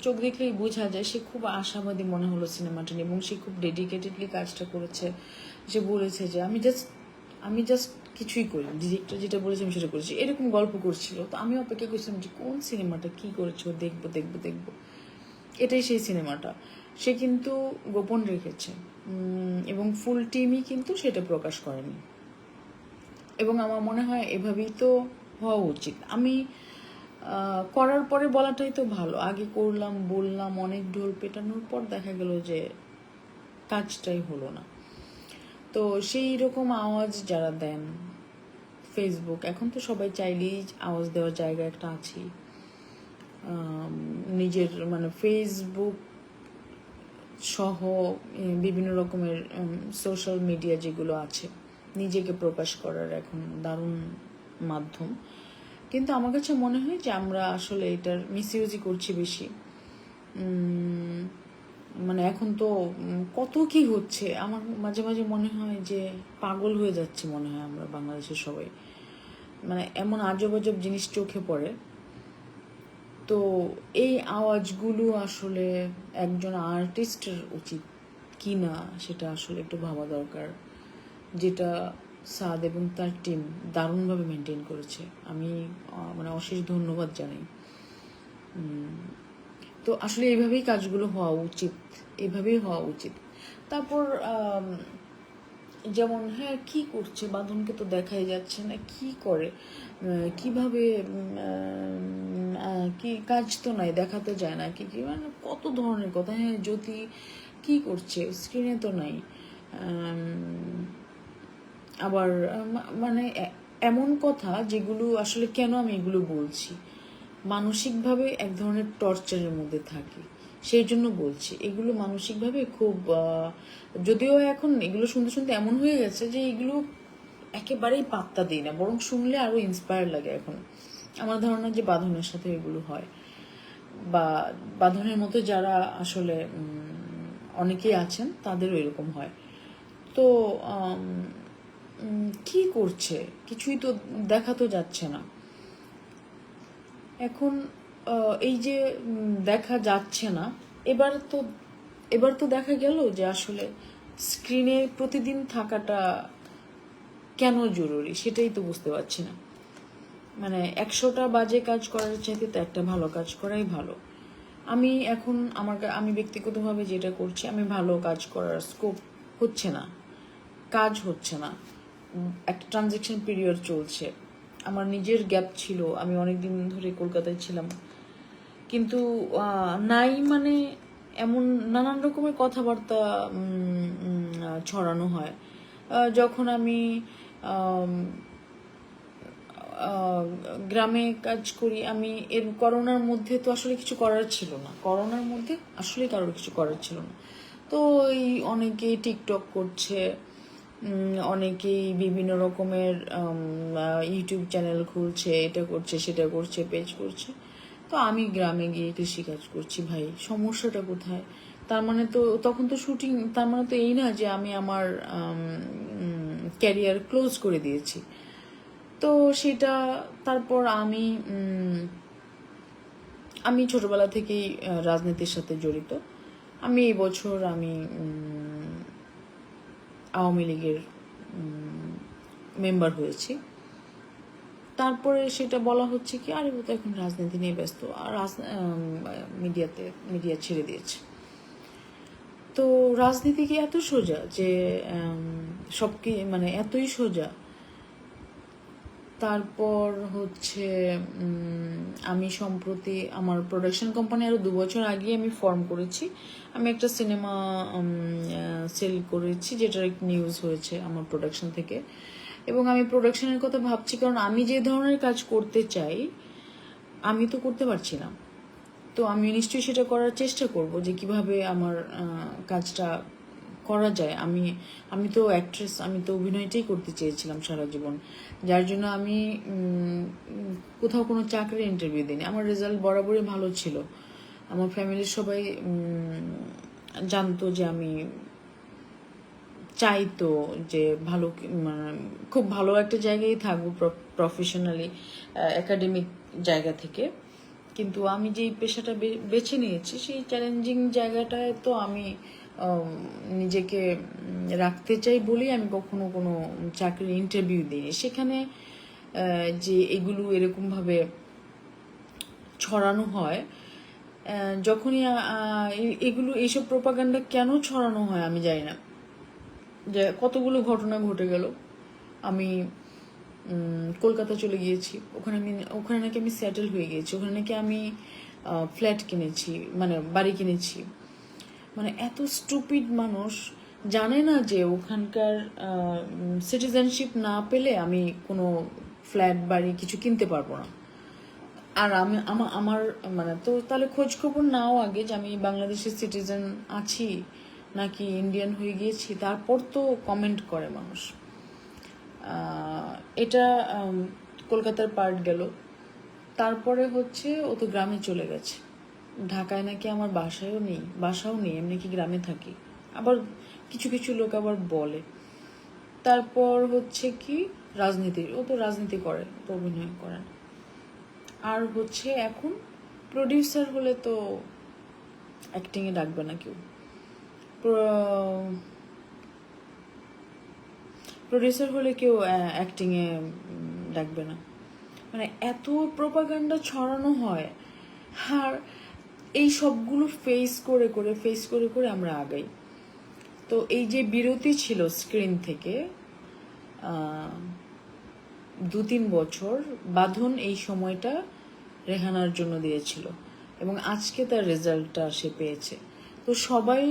চোখ দেখলেই বোঝা যায় সে খুব আশাবাদী মনে হলো সিনেমাটা নিয়ে, এবং সে খুব ডেডিকেটেডলি কাজটা করেছে। সে বলেছে যে আমি জাস্ট কিছুই করি, ডিরেক্টর যেটা বলেছে আমি সেটা করেছি, এরকম গল্প করছিল। তো আমি অপেক্ষা করছিলাম যে কোন সিনেমাটা কি করেছো, দেখবো দেখবো দেখবো। এটাই সেই সিনেমাটা। সে কিন্তু গোপন রেখেছে এবং ফুল টিমই কিন্তু সেটা প্রকাশ করেনি, এবং আমার মনে হয় এভাবেই তো হওয়া উচিত। আমি করার পরে বলাটাই তো ভালো, আগে করলাম বললাম অনেক ঢোল পেটানোর পর দেখা গেল যে কাজটাই হলো না। তো সেই রকম আওয়াজ যারা দেন ফেসবুক, এখন তো সবাই চাইলেই আওয়াজ দেওয়ার জায়গা একটা আছেই, নিজের মানে ফেসবুক সহ বিভিন্ন রকমের সোশ্যাল মিডিয়া যেগুলো আছে, নিজেকে প্রকাশ করার এখন দারুণ মাধ্যম। কিন্তু আমার কাছে মনে হয় যে আমরা আসলে এটার মিসইউজই করছি বেশি। মানে এখন তো কত কি হচ্ছে, আমার মাঝে মাঝে মনে হয় যে পাগল হয়ে যাচ্ছে মনে হয় আমরা বাংলাদেশের সবাই, মানে এমন আজব আজব জিনিস চোখে পড়ে। তো এই আওয়াজগুলো আসলে একজন আর্টিস্টের উচিত কি না সেটা আসলে একটু ভাবা দরকার, যেটা সাদ এবং তার টিম দারুণভাবে মেনটেন করেছে। আমি মানে অশেষ ধন্যবাদ জানাই। তো আসলে এইভাবেই কাজগুলো হওয়া উচিত, এভাবেই হওয়া উচিত। তারপর যেমন হ্যাঁ কি করছে, বাঁধনকে তো দেখাই যাচ্ছে না কি করে, কিভাবে কি কাজ তো নাই, দেখা তো যায় না, কি কি মানে কত ধরনের কথা। হ্যাঁ জ্যোতি কি করছে, স্ক্রিনে তো নাই। আবার মানে এমন কথা যেগুলো আসলে কেন আমি এগুলো বলছি, মানসিকভাবে এক ধরনের টর্চারের মধ্যে থাকি, সেই জন্য বলছি এগুলো মানসিকভাবে খুব, যদিও এখন এগুলো শুনতে শুনতে এমন হয়ে গেছে যে এগুলো একেবারেই পাত্তা দিই না, বরং শুনলে আরো ইন্সপায়ার লাগে এখন। আমার ধারণা যে বাঁধনের সাথে এগুলো হয়, বা বাঁধনের মতো যারা আসলে অনেকেই আছেন তাদেরও এরকম হয়। তো কি করছে কিছুই তো দেখা তো যাচ্ছে না এখন। এই যে দেখা যাচ্ছে না, এবার তো দেখা গেল যে আসলে স্ক্রিনে প্রতিদিন থাকাটা কেন জরুরি, সেটাই তো বুঝতে পারছি না। মানে 100টা বাজে কাজ করার চাইতে তো একটা ভালো কাজ করাই ভালো। আমি এখন আমি ব্যক্তিগতভাবে যেটা করছি, আমি ভালো কাজ করার স্কোপ হচ্ছে না, কাজ হচ্ছে না, একটা ট্রানজ্যাকশন পিরিয়ড চলছে। আমার নিজের গ্যাপ ছিল, আমি অনেক দিন ধরে কলকাতায় ছিলাম, কিন্তু নাই মানে এমন নানান রকমের কথাবার্তা ছড়ানো হয়। যখন আমি গ্রামে কাজ করি, আমি করোনার মধ্যে তো আসলে কিছু করার ছিল না, করোনার মধ্যে আসলে কারোর কিছু করার ছিল না। তো এই অনেকেই টিকটক করছে, অনেকেই বিভিন্ন রকমের ইউটিউব চ্যানেল খুলছে, এটা করছে সেটা করছে, পেজ করছে। তো আমি গ্রামে গিয়ে কৃষিকাজ করছি। ভাই সমস্যাটা কোথায়? তার মানে তো তখন তো শুটিং, তার মানে তো এই না যে আমি আমার ক্যারিয়ার ক্লোজ করে দিয়েছি। তো সেটা তারপর আমি ছোটবেলা থেকেই রাজনীতির সাথে জড়িত। আমি এই বছর আওয়ামী লীগের মেম্বার হয়েছি। তারপরে সেটা বলা হচ্ছে কি, আরে ও তো এখন রাজনীতি নিয়ে ব্যস্ত, আর মিডিয়া ছেড়ে দিয়েছে। তো রাজনীতি কি এত সোজা যে সব কি মানে এতই সোজা? তারপর হচ্ছে আমি সম্প্রতি আমার প্রোডাকশন কোম্পানি আরো 2 বছর আগে আমি ফর্ম করেছি। আমি একটা সিনেমা সেল করেছি, যেটার একটা নিউজ হয়েছে আমার প্রোডাকশন থেকে। এবং আমি প্রোডাকশনের কথা ভাবছি, কারণ আমি যে ধরনের কাজ করতে চাই আমি তো করতে পারছি না। তো আমি নিশ্চয়ই সেটা করার চেষ্টা করব যে কিভাবে আমার কাজটা করা যায়। আমি তো অ্যাক্ট্রেস, আমি তো অভিনয়টাই করতে চেয়েছিলাম সারা জীবন, যার জন্য আমি কোথাও কোনো চাকরির ইন্টারভিউ দিইনি। আমার রেজাল্ট বরাবরই ভালো ছিল, আমার ফ্যামিলির সবাই জানতো যে আমি চাইতো যে ভালো মানে খুব ভালো একটা জায়গায় থাকবো প্রফেশনালি, একাডেমিক জায়গা থেকে। কিন্তু আমি যেই পেশাটা বেছে নিয়েছি সেই চ্যালেঞ্জিং জায়গাটায় তো আমি নিজেকে রাখতে চাই বলেই আমি কখনো কোনো চাকরির ইন্টারভিউ দিইনি। সেখানে যে এগুলো এরকমভাবে ছড়ানো হয়, যখনই এগুলো এইসব প্রোপাগান্ডা কেন ছড়ানো হয় আমি জানি না। যে কতগুলো ঘটনা ঘটে গেল, আমি কলকাতা চলে গিয়েছি, ওখানে নাকি আমি সেটেল হয়ে গিয়েছি, ওখানে নাকি আমি ফ্ল্যাট কিনেছি, মানে বাড়ি কিনেছি। মানে এত স্টুপিড মানুষ জানে না যে ওখানকার সিটিজেনশিপ না পেলে আমি কোনো ফ্ল্যাট বাড়ি কিছু কিনতে পারবো না। আর আমি আমার মানে তো তাহলে খোঁজ খবর নাও আগে যে আমি বাংলাদেশের সিটিজেন আছি নাকি ইন্ডিয়ান হয়ে গিয়েছি, তারপর তো কমেন্ট করে মানুষ। এটা কলকাতার পার্ট গেল। তারপরে হচ্ছে ও তো গ্রামে চলে গেছে, ঢাকায় নাকি আমার বাসাও নেই, এমনি কি গ্রামে থাকি, আবার কিছু কিছু লোক আবার বলে। তারপর হচ্ছে কি ও তো রাজনীতি করে, তো অভিনয় করে না। আর হচ্ছে এখন প্রডিউসার হলে তো অ্যাক্টিংয়ে ডাকবে না কেউ, প্রডিউসার হলে কেউ অ্যাক্টিংয়ে ডাকবে না। মানে এত প্রোপাগান্ডা ছড়ানো হয়, আর এই সবগুলো ফেস করে আমরা আগাই। তো এই যে বিরতি ছিল স্ক্রিন থেকে 2-3 বছর, বাঁধন এই সময়টা রেহানার জন্য দিয়েছিল এবং আজকে তার রেজাল্টটা সে পেয়েছে। তো সবাই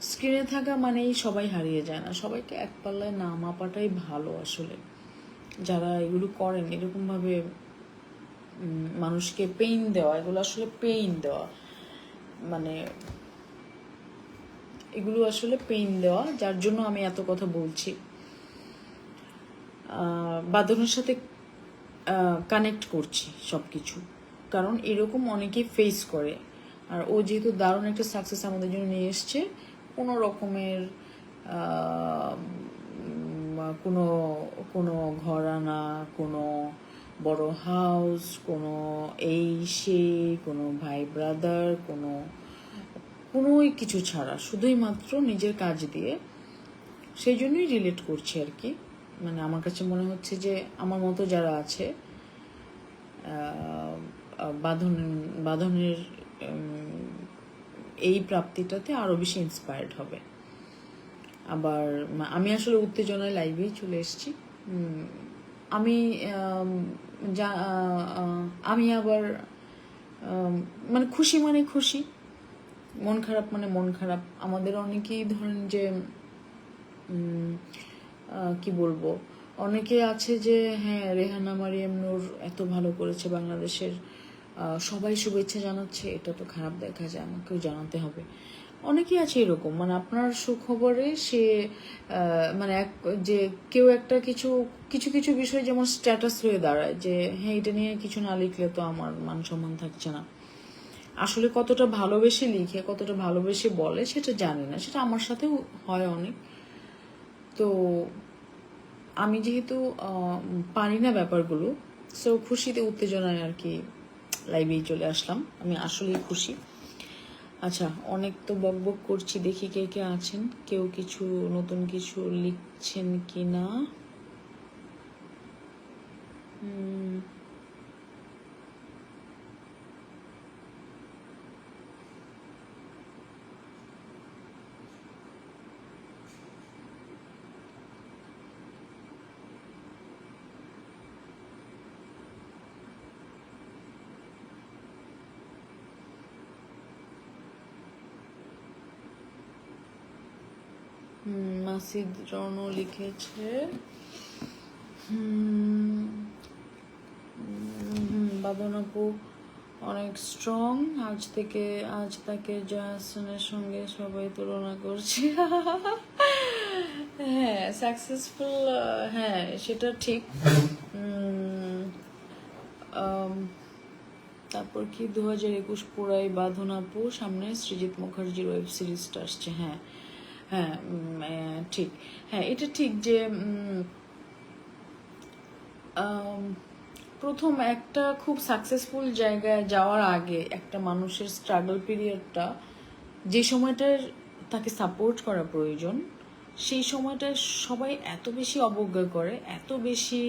স্ক্রিনে থাকা মানেই সবাই হারিয়ে যায় না, সবাইকে এক পাল্লায় না মাপাটাই ভালো আসলে। যারা এগুলো করেন এরকমভাবে মানুষকে পেইন দেওয়া, এগুলো আসলে পেইন দেওয়া, মানে এগুলো আসলে পেইন দেওয়া, যার জন্য আমি এত কথা বলছি। বাঁধনের সাথে কানেক্ট করছি সব কিছু, কারণ এরকম অনেকেই ফেস করে। আর ও যেহেতু দারুণ একটা সাকসেস আমাদের জন্য নিয়ে এসছে, কোনো রকমের কোনো কোনো ঘর আনা, কোনো বড় হাউস, কোনো এই সেই, কোনো ভাই ব্রাদার, কোনোই কিছু ছাড়া শুধুই মাত্র নিজের কাজ দিয়ে, সেই জন্যই রিলেট করছি আর কি। মানে আমার কাছে মনে হচ্ছে যে আমার মতো যারা আছে বাঁধনের এই প্রাপ্তিটাতে আরও বেশি ইন্সপায়ার্ড হবে। আবার আমি আসলে উত্তেজনায় লাইভেই চলে এসেছি। আমি আমি আবার মানে খুশি মানে খুশি, মন খারাপ মানে মন খারাপ। আমাদের অনেকেই ধরেন যে কি বলবো, অনেকে আছে যে হ্যাঁ রেহানা মারিয়াম নূর এত ভালো করেছে বাংলাদেশের, সবাই শুভেচ্ছা জানাচ্ছে, এটা তো খারাপ দেখা যায়, আমাকেও জানাতে হবে। অনেকেই আছে এরকম, মানে আপনার সুখবরে সে মানে যে কেউ একটা কিছু কিছু কিছু বিষয় যেমন স্ট্যাটাস হয়ে দাঁড়ায় যে হ্যাঁ এটা নিয়ে কিছু না লিখলে তো আমার মান সম্মান থাকছে না। আসলে কতটা ভালোবেসে লিখে, কতটা ভালোবেসে বলে সেটা জানি না, সেটা আমার সাথেও হয় অনেক। তো আমি যেহেতু পারি না ব্যাপারগুলো, সো খুশিতে উত্তেজনায় আর কি লাইভেই চলে আসলাম। আমি আসলেই খুশি। আচ্ছা, অনেক তো বকবক করছি, দেখি কে কে আছেন, কেউ কিছু নতুন কিছু লিখছেন কি না। মাসিদ রনও লিখেছে বাঁধন আপু অনেক স্ট্রং, আজ তাকে জয়াসনের সঙ্গে সবাই তুলনা করছে। হ্যাঁ সাকসেসফুল, হ্যাঁ সেটা ঠিক। তারপর কি 2021 পুরাই বাঁধন আপু, সামনে সৃজিত মুখার্জির ওয়েব সিরিজটা আসছে। হ্যাঁ হ্যাঁ ঠিক, হ্যাঁ এটা ঠিক যে প্রথম একটা খুব সাকসেসফুল জায়গায় যাওয়ার আগে একটা মানুষের স্ট্রাগল পিরিয়ডটা, যে সময়টার তাকে সাপোর্ট করা প্রয়োজন, সেই সময়টা সবাই এত বেশি অবজ্ঞা করে, এত বেশি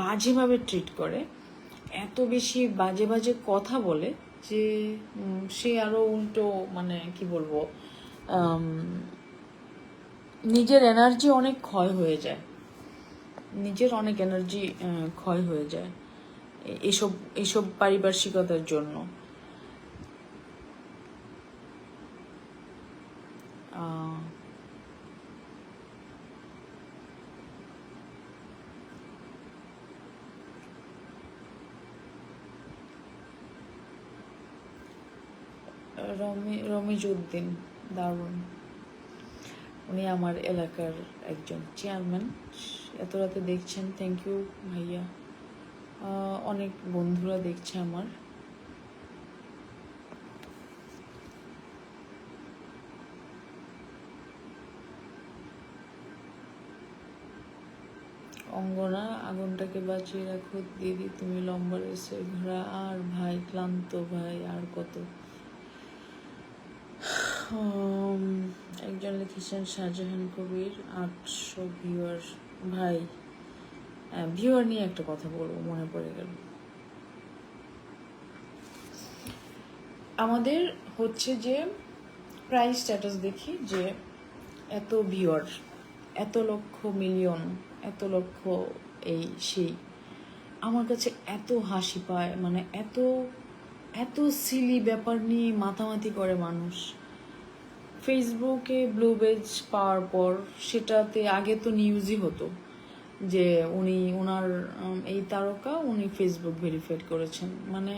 বাজেভাবে ট্রিট করে, এত বেশি বাজে বাজে কথা বলে যে সে আরো উল্টো, মানে কি বলবো, নিজের এনার্জি অনেক ক্ষয় হয়ে যায়, নিজের অনেক এনার্জি ক্ষয় হয়ে যায় এসব এসব পারিপার্শ্বিকতার জন্য। রমিজউদ্দিন দারুণ, উনি আমার এলাকার একজন চেয়ারম্যান। এত রাতে দেখছেন, থ্যাংক ইউ ভাইয়া। অনেক বন্ধুরা দেখছে আমার। অঙ্গনা, আগুনটাকে বাঁচিয়ে রাখো দিদি, তুমি লম্বা রেসের ঘোড়া। আর ভাই ক্লান্ত ভাই, আর কত। একজন লিখেছেন শাহজাহান কবির 800 ভিউয়ার। ভাই ভিউয়ার নিয়ে একটা কথা বলবো, মনে পড়ে গেল। আমাদের হচ্ছে যে প্রায় স্ট্যাটাস দেখি যে এত ভিউয়ার, এত লক্ষ মিলিয়ন, এত লক্ষ এই সেই, আমার কাছে এত হাসি পায়। মানে এত এত সিলি ব্যাপার নিয়ে মাতামাতি করে মানুষ। ফেসবুকে ব্লু বেজ পাওয়ার পর সেটাতে আগে তো নিউজই হতো যে ওনার এই তারকা উনি ফেসবুক ভেরিফাইড করেছেন। মানে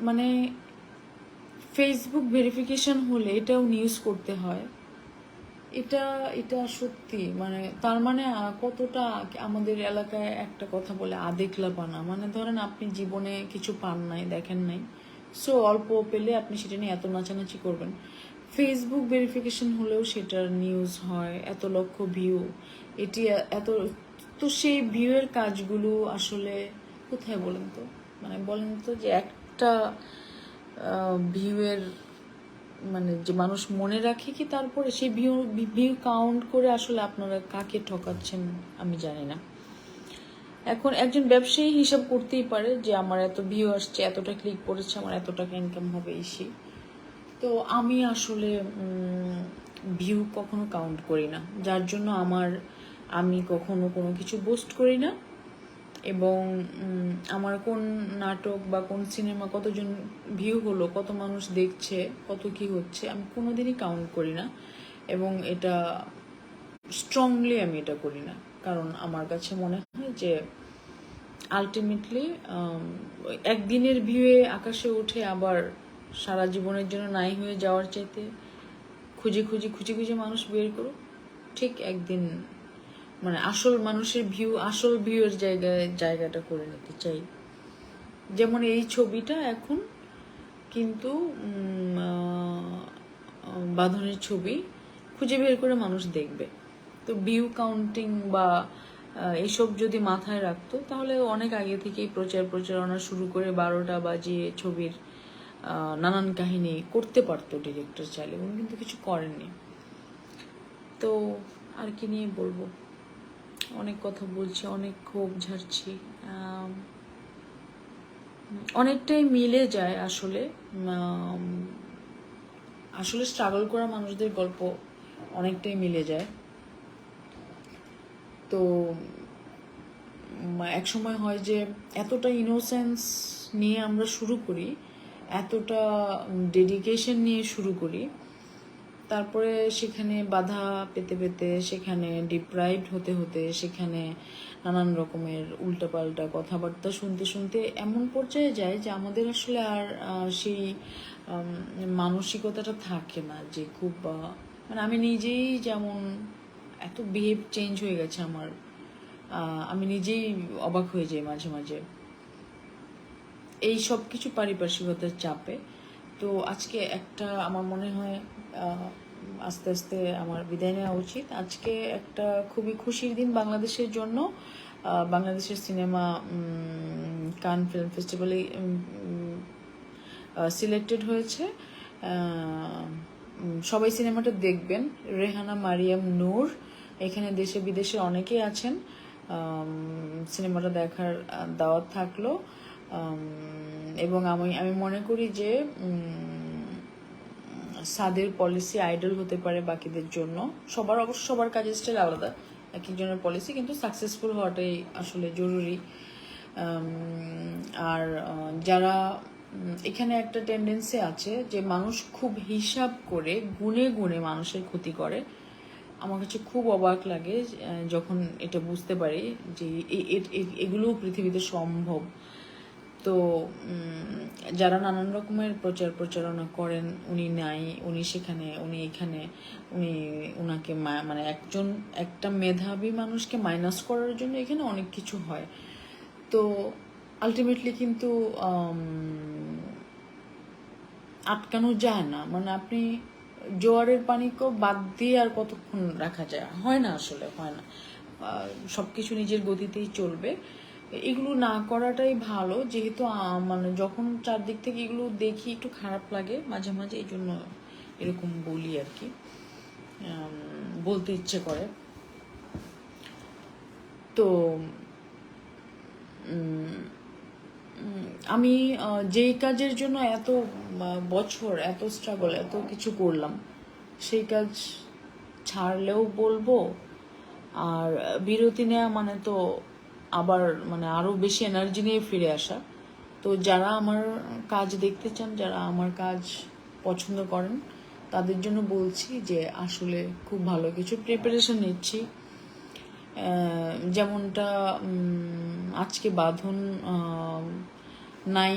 মানে ফেসবুক ভেরিফিকেশন হলে এটাও নিউজ করতে হয়, এটা এটা সত্যি। মানে তার মানে কতটা আমাদের এলাকায় একটা কথা বলে আদেকলা পানা, মানে ধরেন আপনি জীবনে কিছু পান নাই, দেখেন নাই, সো অল্প পেলে আপনি সেটা নিয়ে এত নাচানাচি করবেন। ফেসবুক ভেরিফিকেশন হলেও সেটার নিউজ হয়, এত লক্ষ ভিউ, এটি এত, তো সেই ভিউয়ের কাজগুলো আসলে কোথায় বলেন তো? মানে বলেন তো যে একটা ভিউয়ের মানে যে মানুষ মনে রাখে কি, তারপরে সেই ভিউ ভিউ কাউন্ট করে আসলে আপনারা কাকে ঠকাচ্ছেন আমি জানি না। এখন একজন ব্যবসায়ী হিসাব করতেই পারে যে আমার এত ভিউ আসছে, এতটা ক্লিক করেছে, আমার এত টাকা ইনকাম হবে এসে। তো আমি আসলে ভিউ কখনো কাউন্ট করি না, যার জন্য আমি কখনো কোনো কিছু পোস্ট করি না। এবং আমার কোন নাটক বা কোন সিনেমা কতজন ভিউ হলো, কত মানুষ দেখছে, কত কি হচ্ছে, আমি কোনোদিনই কাউন্ট করি না। এবং এটা স্ট্রংলি আমি এটা করি না, কারণ আমার কাছে মনে হয় যে আলটিমেটলি একদিনের ভিউয়ে আকাশে উঠে আবার সারা জীবনের জন্য নাই হয়ে যাওয়ার চাইতে খুঁজে খুঁজে খুঁজে খুঁজে মানুষ বের করো, ঠিক একদিন মানে আসল মানুষের ভিউ, আসল ভিউয়ের জায়গাটা করে নিতে চাই। যেমন এই ছবিটা এখন কিন্তু বাঁধনের ছবি খুঁজে বের করে মানুষ দেখবে। তো ভিউ কাউন্টিং বা এইসব যদি মাথায় রাখতো তাহলে অনেক আগে থেকেই প্রচারণা শুরু করে 12টা বাজিয়ে ছবির নানান কাহিনী করতে পারতো ডিরেক্টর চাইলে, উনি কিন্তু কিছু করেননি। তো আর কি নিয়ে বলবো, অনেক কথা বলছি, অনেক ক্ষোভ ঝাড়ছি, অনেকটাই মিলে যায় আসলে। আসলে স্ট্রাগল করা মানুষদের গল্প অনেকটাই মিলে যায়। তো এক সময় হয় যে এতটা ইনোসেন্স নিয়ে আমরা শুরু করি, এতটা ডেডিকেশন নিয়ে শুরু করি, তারপরে সেখানে বাধা পেতে পেতে, সেখানে ডিপ্রাইভড হতে হতে, সেখানে নানান রকমের উল্টাপাল্টা কথাবার্তা শুনতে শুনতে এমন পর্যায়ে যায় যে আমাদের আসলে আর সেই মানসিকতাটা থাকে না যে খুব মানে আমি নিজেই যেমন এত বিহেভ চেঞ্জ হয়ে গেছে আমার, আমি নিজেই অবাক হয়ে যাই মাঝে মাঝে এই সব কিছু পারিপার্শ্বিকতার চাপে। তো আজকে একটা আমার মনে হয় আস্তে আস্তে আমার বিদায় নেওয়া উচিত। আজকে একটা খুবই খুশির দিন বাংলাদেশের জন্য। বাংলাদেশের সিনেমা কান ফিল্ম ফেস্টিভ্যালে সিলেক্টেড হয়েছে। সবাই সিনেমাটা দেখবেন। রেহানা মারিয়াম নূর, এখানে দেশে বিদেশে অনেকেই আছেন, সিনেমাটা দেখার দাওয়াত থাকলো। এবং আমি মনে করি যে সাদের পলিসি আইডল হতে পারে বাকিদের জন্য। সবার কাজের স্টাইল আলাদা, এক একজনের পলিসি, কিন্তু সাকসেসফুল হওয়াটাই আসলে জরুরি। আর যারা এখানে একটা টেন্ডেন্সি আছে যে মানুষ খুব হিসাব করে গুনে গুনে মানুষের ক্ষতি করে। আমার কাছে খুব অবাক লাগে যখন এটা বুঝতে পারি যে এগুলোও পৃথিবীতে সম্ভব। তো যারা নানান রকমের প্রচারণা করেন, উনি নাই, উনি সেখানে, উনি এখানে, উনাকে মানে একটা মেধাবী মানুষকে মাইনাস করার জন্য এখানে অনেক কিছু হয়। তো আলটিমেটলি কিন্তু আটকানো যায় না। মানে আপনি জোয়ারের পানিকেও বাদ দিয়ে আর কতক্ষণ রাখা যায়? হয় না, আসলে হয় না। সবকিছু নিজের গতিতেই চলবে। এগুলো না করাটাই ভালো, যেহেতু মানে যখন চারদিক থেকে এগুলো দেখি একটু খারাপ লাগে মাঝে মাঝে, এই জন্য এরকম বলি আর কি, বলতে ইচ্ছে করে। তো আমি যেই কাজের জন্য এত বছর এত স্ট্রাগল এত কিছু করলাম, সেই কাজ ছাড়লেও বলবো। আর বিরতি নেওয়া মানে তো আবার মানে আরো বেশি এনার্জি নিয়ে ফিরে আসা। তো যারা আমার কাজ দেখতে চান, যারা আমার কাজ পছন্দ করেন, তাদের জন্য বলছি যে আসলে খুব ভালো কিছু প্রিপারেশন নিচ্ছি। যেমনটা আজকে বাঁধন নাই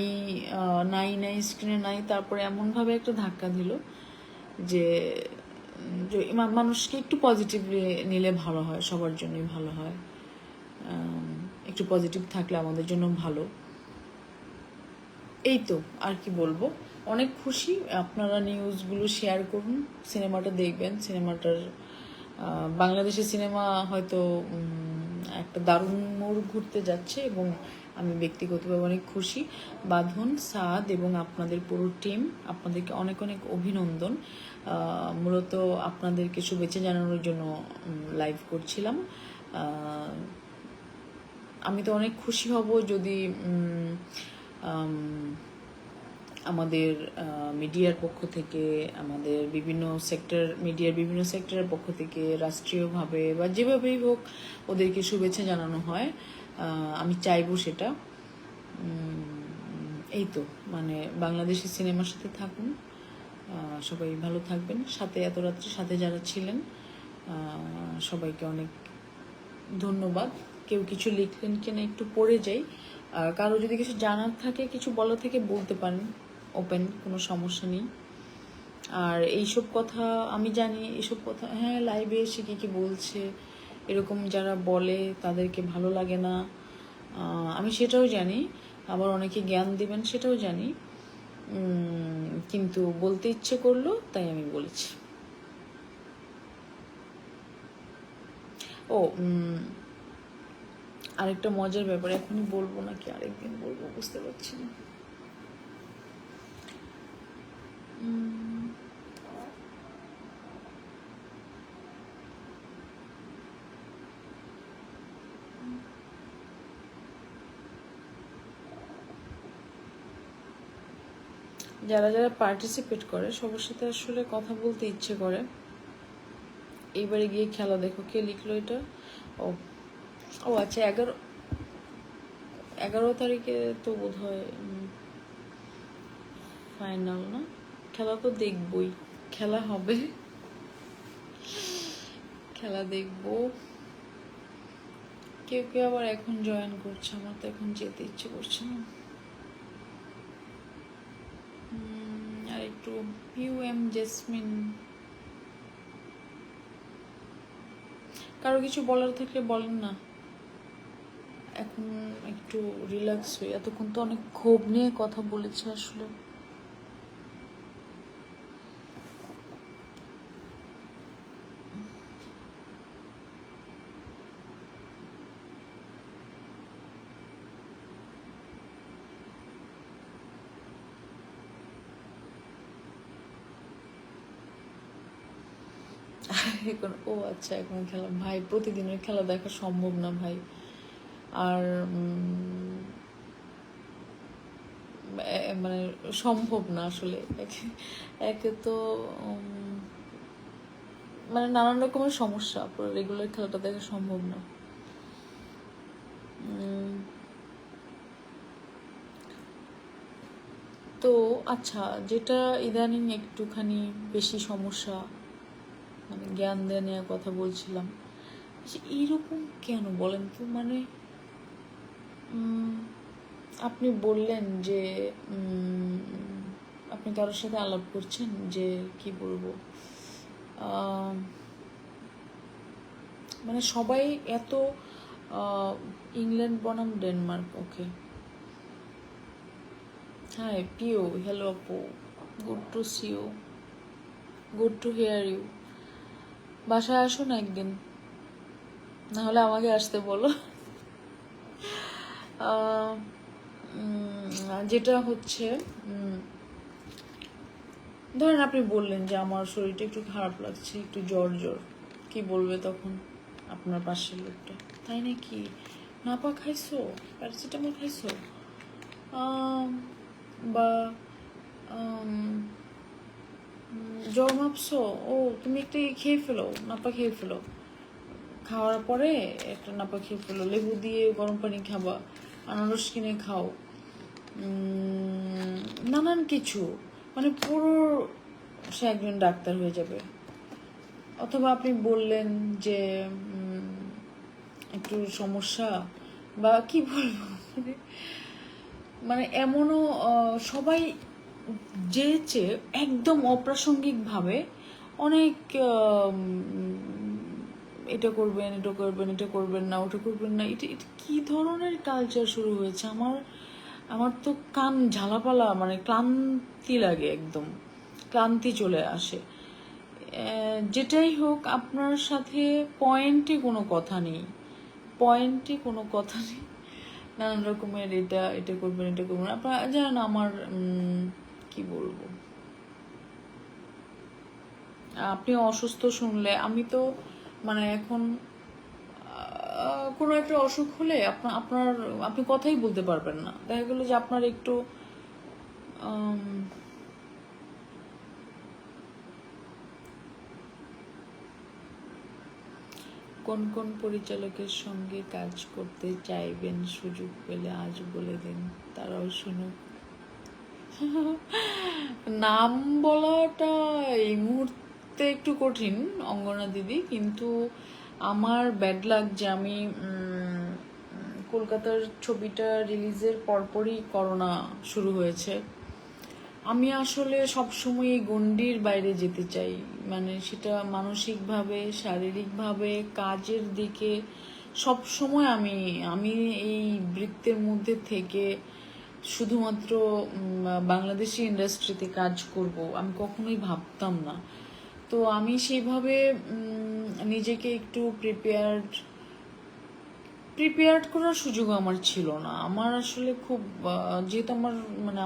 নাই নাই স্ক্রিনে নাই, তারপরে এমনভাবে একটা ধাক্কা দিল যে মানুষকে একটু পজিটিভলি নিলে ভালো হয়, সবার জন্যই ভালো হয়। একটু পজিটিভ থাকলে আমাদের জন্য ভালো। এই তো, আর কি বলবো, অনেক খুশি। আপনারা নিউজগুলো শেয়ার করুন, সিনেমাটা দেখবেন। সিনেমাটার বাংলাদেশের সিনেমা হয়তো একটা দারুণ মোড় ঘুরতে যাচ্ছে এবং আমি ব্যক্তিগতভাবে অনেক খুশি। বাঁধন, সাদ এবং আপনাদের পুরো টিম, আপনাদেরকে অনেক অনেক অভিনন্দন। মূলত আপনাদেরকে শুভেচ্ছা জানানোর জন্য লাইভ করছিলাম। আমি তো অনেক খুশি হব যদি আমাদের মিডিয়ার পক্ষ থেকে, আমাদের বিভিন্ন সেক্টর, মিডিয়ার বিভিন্ন সেক্টরের পক্ষ থেকে রাষ্ট্রীয়ভাবে বা যেভাবেই হোক ওদেরকে শুভেচ্ছা জানানো হয়। আমি চাইবো সেটা। এই তো, মানে বাংলাদেশের সিনেমার সাথে থাকুন, সবাই ভালো থাকবেন। সাথে এত রাত্রে সাথে যারা ছিলেন সবাইকে অনেক ধন্যবাদ। কেউ কিছু লিখলেন কিনা একটু পড়ে যাই। কারো যদি কিছু জানার থাকে, কিছু বলা থেকে বলতে পারেন, ওপেন, কোনো সমস্যা নেই। আর এইসব কথা আমি জানি, এইসব কথা হ্যাঁ লাইভে এসে কি বলছে এরকম যারা বলে তাদেরকে ভালো লাগে না, আমি সেটাও জানি। আবার অনেকে জ্ঞান দিবেন সেটাও জানি, কিন্তু বলতে ইচ্ছে করলো তাই আমি বলেছি। ও আরেকটা মজার ব্যাপার, এখনই বলবো নাকি আরেকদিন বলবো বুঝতে পারছি না। যারা যারা পার্টিসিপেট করে সবার সাথে আসলে কথা বলতে ইচ্ছে করে। এইবারে গিয়ে খেলা দেখো, কে লিখলো এটা? ও ও আচ্ছা, 11 তারিখে তো বোধ হয় ফাইনাল না? খেলা তো দেখবই, খেলা হবে, খেলা দেখবো। কেউ কেউ আবার এখন জয়েন করছে, আমার তো এখন যেতে ইচ্ছে করছে না। আর একটু ইউএম জেসমিন, কারো কিছু বলার থাকলে বলেন না। এখন একটু রিল্যাক্স হই, এতক্ষণ তো অনেক ক্ষোভ নিয়ে কথা বলেছে আসলে। এখন ও আচ্ছা, এখন খেলা ভাই, প্রতিদিনের খেলা দেখা সম্ভব না ভাই। আর মানে সম্ভব না আসলে। একে তো মানে নানান রকমের সমস্যা, পুরো রেগুলার খেলাটা দেখা সম্ভব না। তো আচ্ছা, যেটা ইদানিং একটুখানি বেশি সমস্যা, মানে জ্ঞান দেয়া নিয়ে কথা বলছিলাম, এইরকম কেন বলেন তো? মানে আপনি বললেন যে আপনি কারোর সাথে আলাপ করছেন, যে কি বলবো, মানে সবাই এত ইংল্যান্ড বনাম ডেনমার্ক, ওকে। হাই পিও, হ্যালো আপু, good to see you, good to hear you. বাসায় আসো না একদিন, না হলে আমাকে আসতে বলো। যেটা হচ্ছে, ধরেন আপনি বললেন যে আমার শরীরটা একটু খারাপ লাগছে, একটু জ্বর জ্বর, কি বলবে তখন আপনার পাশের লোকটা? তাই নাকি? নাপা খাইছো, প্যারাসিটামল খাইছো, বা জ্বর মাপছো, ও তুমি একটা খেয়ে ফেলো, নাপা খেয়ে ফেলো, খাওয়ার পরে একটা নাপা খেয়ে ফেলো, লেবু দিয়ে গরম পানি খাবা, আনারস কিনে খাও, নানান কিছু, মানে পুরো সে একজন ডাক্তার হয়ে যাবে। অথবা আপনি বললেন যে একটু সমস্যা, বা কি বলবো, মানে এমনও সবাই যেচে একদম অপ্রাসঙ্গিকভাবে অনেক এটা করবেন, এটা করবেন, এটা করবেন না, ওটা করবেন না, এটা এটা কী ধরনের কালচার শুরু হয়েছে? আমার তো কান ঝালাপালা, মানে ক্লান্তি লাগে, একদম ক্লান্তি চলে আসে। যেটাই হোক, আপনার সাথে পয়েন্টে কোনো কথা নেই, পয়েন্টে কোনো কথা নেই, নানান রকমের এটা এটা করবেন, এটা করবেন। আপনারা জানেন আমার কি বলবো, আপনি অসুস্থ শুনলে আমি তো মানে এখন কোনো একটা অসুখ হলে আপনি কথাই বলতে পারবেন না। দেখা গেলো যে আপনার একটু কোন কোন পরিচালকের সঙ্গে কাজ করতে চাইবেন, সুযোগ পেলে আজ বলে দিন, তারাও শুনুক। নাম বলাটা এই মুহূর্তে একটু কঠিন অঙ্গনা দিদি, কিন্তু আমার ব্যাড লাক যে আমি কলকাতার ছবিটা রিলিজের পরপরই করোনা শুরু হয়েছে। আমি আসলে সবসময় এই গণ্ডির বাইরে যেতে চাই, মানে সেটা মানসিকভাবে, শারীরিকভাবে, কাজের দিকে সবসময় আমি আমি এই বৃত্তের মধ্যে থেকে শুধুমাত্র বাংলাদেশি ইন্ডাস্ট্রিতে কাজ করব আমি কখনোই ভাবতাম না। তো আমি সেইভাবে নিজেকে একটু প্রিপেয়ার্ড করার সুযোগ আমার ছিল না। আমার আসলে খুব যেহেতু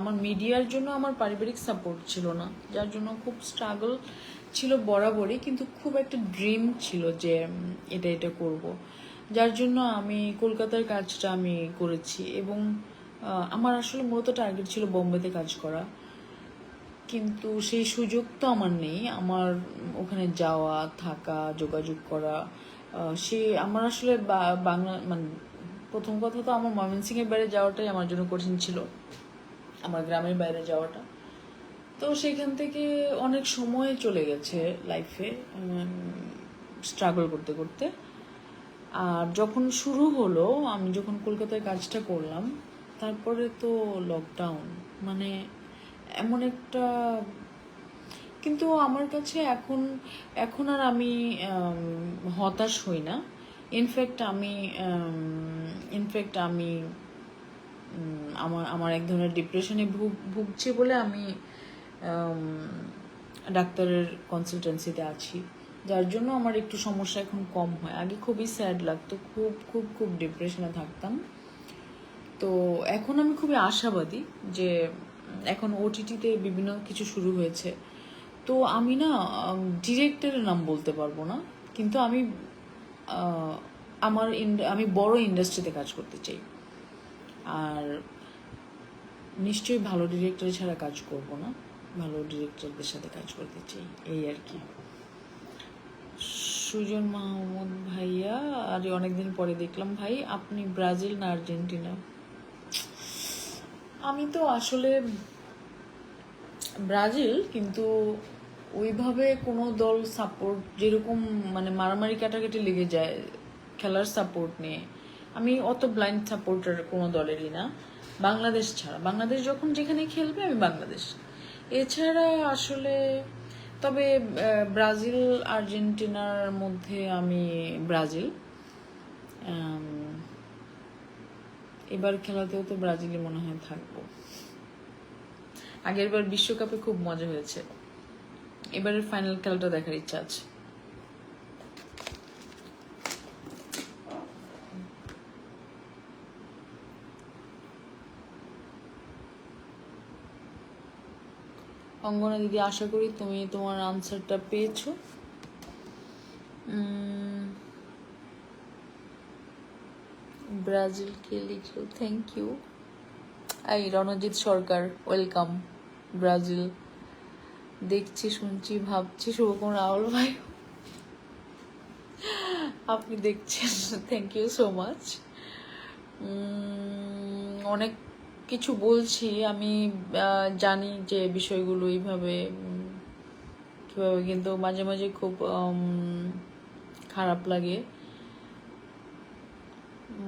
আমার মিডিয়ার জন্য আমার পারিবারিক সাপোর্ট ছিল না, যার জন্য খুব স্ট্রাগল ছিল বরাবরই, কিন্তু খুব একটা ড্রিম ছিল যে এটা করব, যার জন্য আমি কলকাতার কাজটা আমি করেছি। এবং আমার আসলে মূলত টার্গেট ছিল বোম্বেতে কাজ করা, কিন্তু সেই সুযোগ তো আমার নেই। আমার ওখানে যাওয়া, থাকা, যোগাযোগ করা, সে আমার আসলে বাংলা মানে প্রথম কথা তো আমার ময়মনসিংহের বাইরে যাওয়াটাই আমার জন্য কঠিন ছিল, আমার গ্রামের বাইরে যাওয়াটা। তো সেখান থেকে অনেক সময় চলে গেছে লাইফে স্ট্রাগল করতে করতে। আর যখন শুরু হলো, আমি যখন কলকাতায় কাজটা করলাম, তারপরে তো লকডাউন, মানে এমন একটা, কিন্তু আমার কাছে এখন আর আমি হতাশ হই না। ইনফ্যাক্ট আমি আমার এক ধরনের ডিপ্রেশনে ভুগছি বলে আমি ডাক্তারের কনসালটেন্সিতে আছি, যার জন্য আমার একটু সমস্যা এখন কম হয়। আগে খুবই স্যাড লাগতো, খুব খুব খুব ডিপ্রেশনে থাকতাম। তো এখন আমি খুবই আশাবাদী যে এখন OTT-তে বিভিন্ন কিছু শুরু হয়েছে। তো আমি না ডিরেক্টরের নাম বলতে পারবো না, কিন্তু আমি বড় ইন্ডাস্ট্রিতে কাজ করতে চাই, আর নিশ্চয়ই ভালো ডিরেক্টর ছাড়া কাজ করব না, ভালো ডিরেক্টরদের সাথে কাজ করতে চাই, এই আর কি। সুজন মাহমুদ ভাইয়া, আর অনেকদিন পরে দেখলাম ভাই, আপনি ব্রাজিল না আর্জেন্টিনা? আমি তো আসলে ব্রাজিল, কিন্তু ওইভাবে কোনো দল সাপোর্ট, যেরকম মানে মারামারি কাটাকাটি লেগে যায় খেলার সাপোর্ট নিয়ে, আমি অত ব্লাইন্ড সাপোর্টার কোনো দলেরই না, বাংলাদেশ ছাড়া। বাংলাদেশ যখন যেখানে খেলবে আমি বাংলাদেশ, এছাড়া আসলে তবে ব্রাজিল আর্জেন্টিনার মধ্যে আমি ব্রাজিল। এবার খেলাতেও তো ব্রাজিলই মনে হয় থাকবো। আগের বার বিশ্বকাপে খুব মজা হয়েছে, এবারের ফাইনাল খেলাটা দেখার ইচ্ছা আছে। অঙ্গনা দিদি, আশা করি তুমি তোমার আনসারটা পেয়েছো। ব্রাজিলকে লিখলো, থ্যাংক ইউ। এই রণজিৎ সরকার, ওয়েলকাম। ব্রাজিল দেখছি, শুনছি, ভাবছি শুভকুমার রাহুল ভাই আপনি দেখছেন, থ্যাংক ইউ সো মাচ। অনেক কিছু বলছি আমি, জানি যে বিষয়গুলো এইভাবে কিভাবে, কিন্তু মাঝে মাঝে খুব খারাপ লাগে।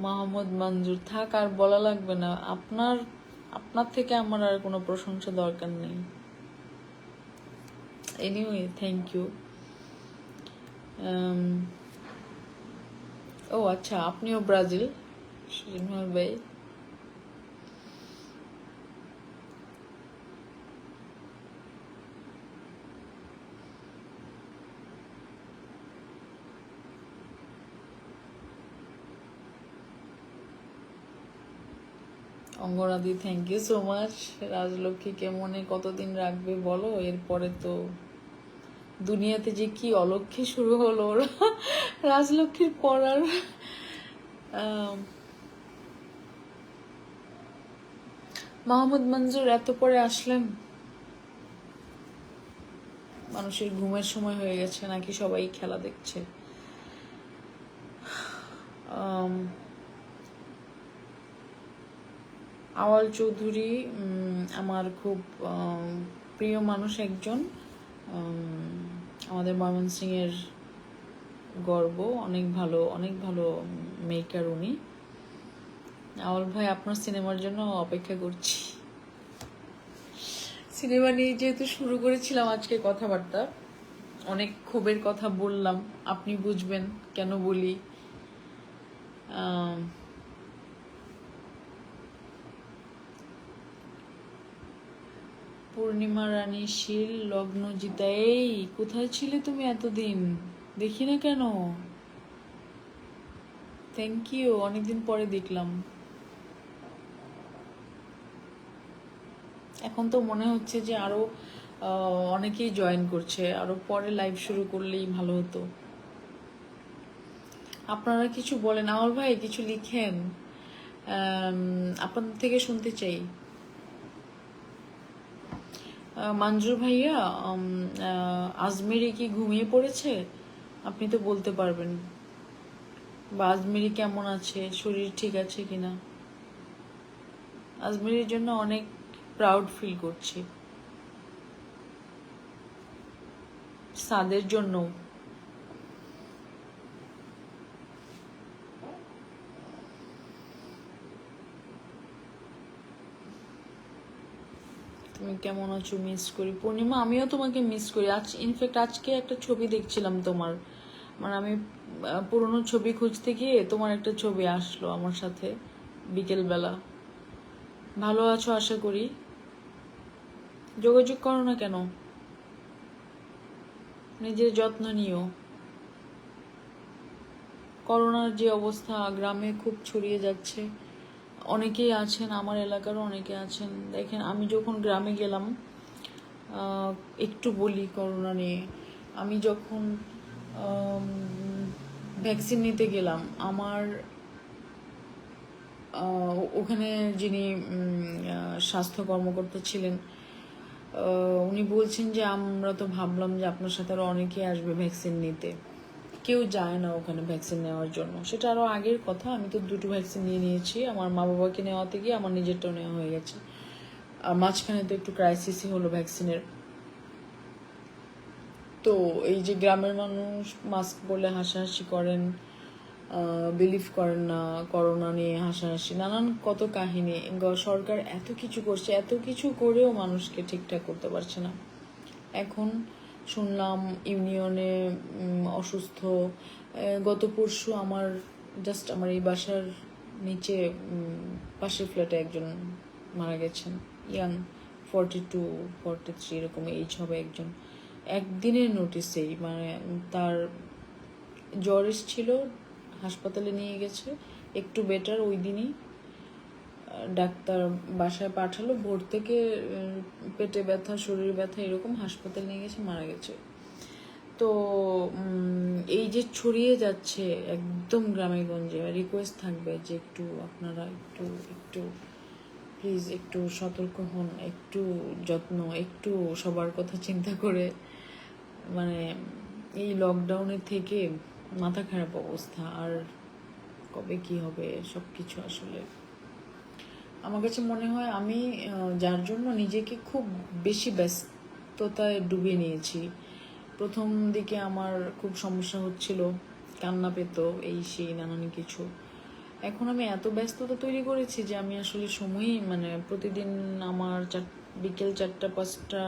মোহাম্মদ মঞ্জুর, থাক আর বলা লাগবে না, আপনার থেকে আমার আর কোনো প্রশংসা দরকার নেই। Anyway, thank you. ও আচ্ছা, আপনিও ব্রাজিল, সুজন ভাই। অঙ্গনাদি, থ্যাংক ইউ সো মাচ। রাজলক্ষ্মীকে মনে কতদিন রাখবে বলো, এরপরে তো দুনিয়াতে যে কি অলক্ষ্মী শুরু হলো ওরা রাজলক্ষ্মীর পড়ার। মাহমুদ মঞ্জুর, এত পরে আসলেন? মানুষের ঘুমের সময় হয়ে গেছে নাকি সবাই খেলা দেখছে? আওয়াল চৌধুরী আমার খুব প্রিয় মানুষ একজন, আমাদের ময়মনসিংহের গর্ব, অনেক ভালো মেকার উনি। আওয়াল ভাই, আপনার সিনেমার জন্য অপেক্ষা করছি। সিনেমা নিয়ে যেহেতু শুরু করেছিলাম আজকে কথাবার্তা, অনেক ক্ষোভের কথা বললাম, আপনি বুঝবেন কেন বলি। পূর্ণিমা রানী শীল লগ্ন জিতা, এই কোথায় ছিলে তুমি এতদিন, দেখি না কেন? থ্যাংক ইউ, অনেকদিন পরে দেখলাম। এখন তো মনে হচ্ছে যে আরো অনেকেই জয়েন করছে, আরো পরে লাইভ শুরু করলেই ভালো হতো। আপনারা কিছু বলেন, আওয়াল ভাই কিছু লিখেন, আপনাদের থেকে শুনতে চাই। মঞ্জুর ভাইয়া, আজমেরি কি ঘুমিয়ে পড়েছে? আপনি তো বলতে পারবেন, বা আজমেরি কেমন আছে, শরীর ঠিক আছে কিনা। আজমেরির জন্য অনেক প্রাউড ফিল করছি, সাদের জন্য। তুমি কেমন আছো, মিস করি। পূর্ণিমা, আমিও তোমাকে মিস করি। আজ ইনফ্যাক্ট আজকে একটা ছবি দেখছিলাম তোমার, মানে আমি পুরনো ছবি খুঁজতে গিয়ে তোমার একটা ছবি আসলো আমার সাথে বিকেলবেলা। ভালো আছো আশা করি। যোগাযোগ করো না কেন? নিজের যত্ন নিও। করোনার যে অবস্থা গ্রামে খুব ছড়িয়ে যাচ্ছে, অনেকেই আছেন, আমার এলাকারও অনেকে আছেন। দেখেন, আমি যখন গ্রামে গেলাম, একটু বলি করোনা নিয়ে, আমি যখন ভ্যাকসিন নিতে গেলাম, আমার ওখানে যিনি স্বাস্থ্য কর্মকর্তা ছিলেন, উনি বলছেন যে আমরা তো ভাবলাম যে আপনার সাথে আরো অনেকে আসবে ভ্যাকসিন নিতে, কেউ যায় না ওখানে ভ্যাকসিন নেওয়ার জন্য। সেটা আরো আগের কথা, আমি তো 2টো ভ্যাকসিন নিয়েছি, আমার মা বাবাকে নেওয়াতে গিয়ে আমার নিজেরটাও নেওয়া হয়ে গেছে। আর মাঝখানে তো একটু ক্রাইসিসই হলো ভ্যাকসিনের। তো এই যে গ্রামের মানুষ মাস্ক বলে হাসাহাসি করেন, বিলিভ করেন না, করোনা নিয়ে হাসাহাসি, নানান কত কাহিনী। সরকার এত কিছু করছে, এত কিছু করেও মানুষকে ঠিকঠাক করতে পারছে না। এখন শুনলাম ইউনিয়নে অসুস্থ। গত পরশু আমার এই বাসার নিচে পাশের ফ্ল্যাটে একজন মারা গেছেন, ইয়াং, 42-43 এরকম এইজ হবে একজন, একদিনের নোটিসেই। মানে তার জ্বর এসেছিল, হাসপাতালে নিয়ে গেছে, একটু বেটার, ওই দিনই ডাক্তার বাসায় পাঠালো, ভোর থেকে পেটে ব্যথা, শরীর ব্যথা, এরকম হাসপাতাল নিয়ে গেছে, মারা গেছে। তো এই যে ছড়িয়ে যাচ্ছে একদম গ্রামে গঞ্জে, রিকোয়েস্ট থাকবে যে একটু আপনারা একটু প্লিজ একটু সতর্ক হন, একটু যত্ন, একটু সবার কথা চিন্তা করে। মানে এই লকডাউনের থেকে মাথা খারাপ অবস্থা, আর কবে কি হবে সব কিছু। আসলে আমার কাছে মনে হয় আমি যার জন্য নিজেকে খুব বেশি ব্যস্ততায় ডুবিয়ে নিয়েছি। প্রথম দিকে আমার খুব সমস্যা হচ্ছিল, কান্না পেত, এই সেই নানান কিছু। এখন আমি এত ব্যস্ততা তৈরি করেছি যে আমি আসলে সময়ই, মানে প্রতিদিন আমার বিকেল 4টা-5টা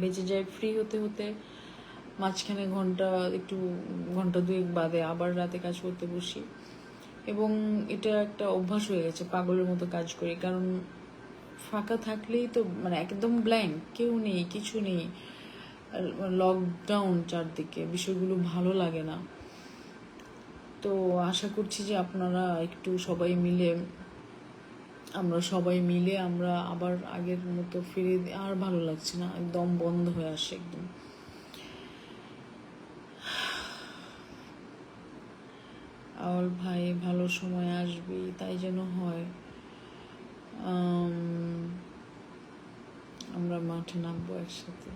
বেজে যায় ফ্রি হতে হতে, মাঝখানে ঘন্টা 2 বাদে আবার রাতে কাজ করতে বসি। এবং এটা একটা অভ্যাস হয়ে গেছে, পাগলের মতো কাজ করি। কারণ ফাঁকা থাকলেই তো, মানে একদম ব্ল্যাঙ্ক, কেউ নেই, কিছু নেই, লকডাউন চারদিকে, বিষয়গুলো ভালো লাগে না। তো আশা করছি যে আপনারা একটু সবাই মিলে আমরা সবাই মিলে আমরা আবার আগের মতো ফিরে আর ভালো লাগছে না, একদম বন্ধ হয়ে আসে একদম। আওয়াল ভাই ভালো সময় আসবি, তাই যেন হয়। আমরা মাঠে নামবো একসাথে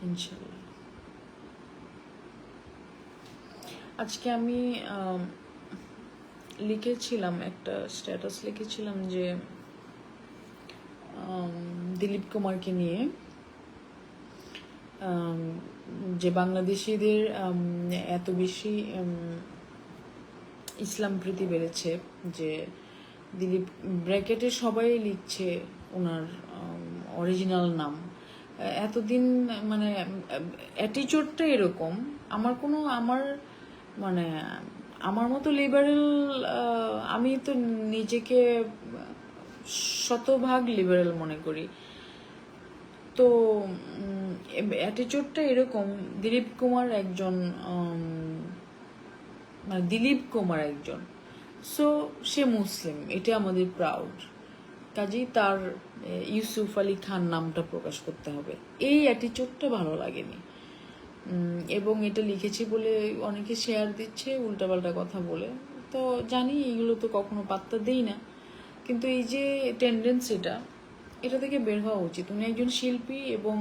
ইনশাল্লাহ। আজকে আমি লিখেছিলাম, একটা স্ট্যাটাস লিখেছিলাম যে দিলীপ কুমারকে নিয়ে, যে বাংলাদেশিদের এত বেশি ইসলাম প্রীতি বেড়েছে যে দিলীপ ব্র্যাকেটে সবাই লিখছে ওনার অরিজিনাল নাম। এতদিন মানে অ্যাটিচিউডটা এরকম, আমার মানে আমার মতো লিবারেল, আমি তো নিজেকে শতভাগ লিবারেল মনে করি, তো অ্যাটিচিউডটা এরকম। দিলীপ কুমার একজন মানে দিলীপ কুমার একজন, সো সে মুসলিম, এটা আমাদের প্রাউড, কাজেই তার ইউসুফ আলী খান নামটা প্রকাশ করতে হবে, এই অ্যাটিচিউডটা ভালো লাগেনি। এবং এটা লিখেছি বলে অনেকে শেয়ার দিচ্ছে উল্টাপাল্টা কথা বলে, তো জানি এগুলো তো কখনো পাত্তা দেই না, কিন্তু এই যে টেন্ডেন্সিটা, এটা থেকে বের হওয়া উচিত। উনি একজন শিল্পী, এবং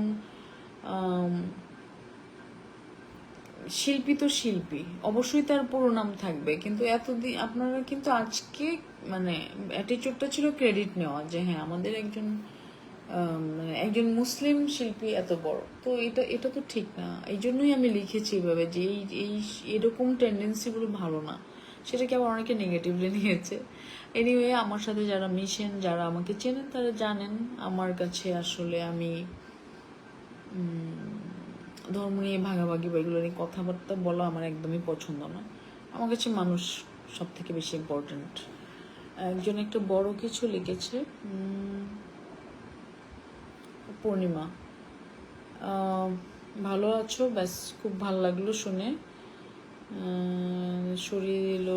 শিল্পী তো শিল্পী, অবশ্যই তার পুরো নাম থাকবে, কিন্তু এতদিন আপনারা কিন্তু আজকে মানে অ্যাটিচিউডটা ছিল ক্রেডিট নেওয়া, যে হ্যাঁ আমাদের একজন মানে একজন মুসলিম শিল্পী এত বড়, তো এটা তো ঠিক না। এই জন্যই আমি লিখেছি এভাবে যে এই এরকম টেন্ডেন্সিগুলো ভালো না, সেটাকে আবার অনেকে নেগেটিভলি নিয়েছে। এনিওয়ে, আমার সাথে যারা মিশেন, যারা আমাকে চেনেন, তারা জানেন আমার কাছে আসলে আমি ধর্ম নিয়ে ভাগাভাগি বা এগুলো নিয়ে কথাবার্তা বলা আমার একদমই পছন্দ না। আমার কাছে মানুষ সব থেকে বেশি ইম্পর্টেন্ট। একজন একটা বড় কিছু লিখেছে, পূর্ণিমা, ভালো আছো? ব্যাস, খুব ভালো লাগলো শুনে। সরিয়ে দিল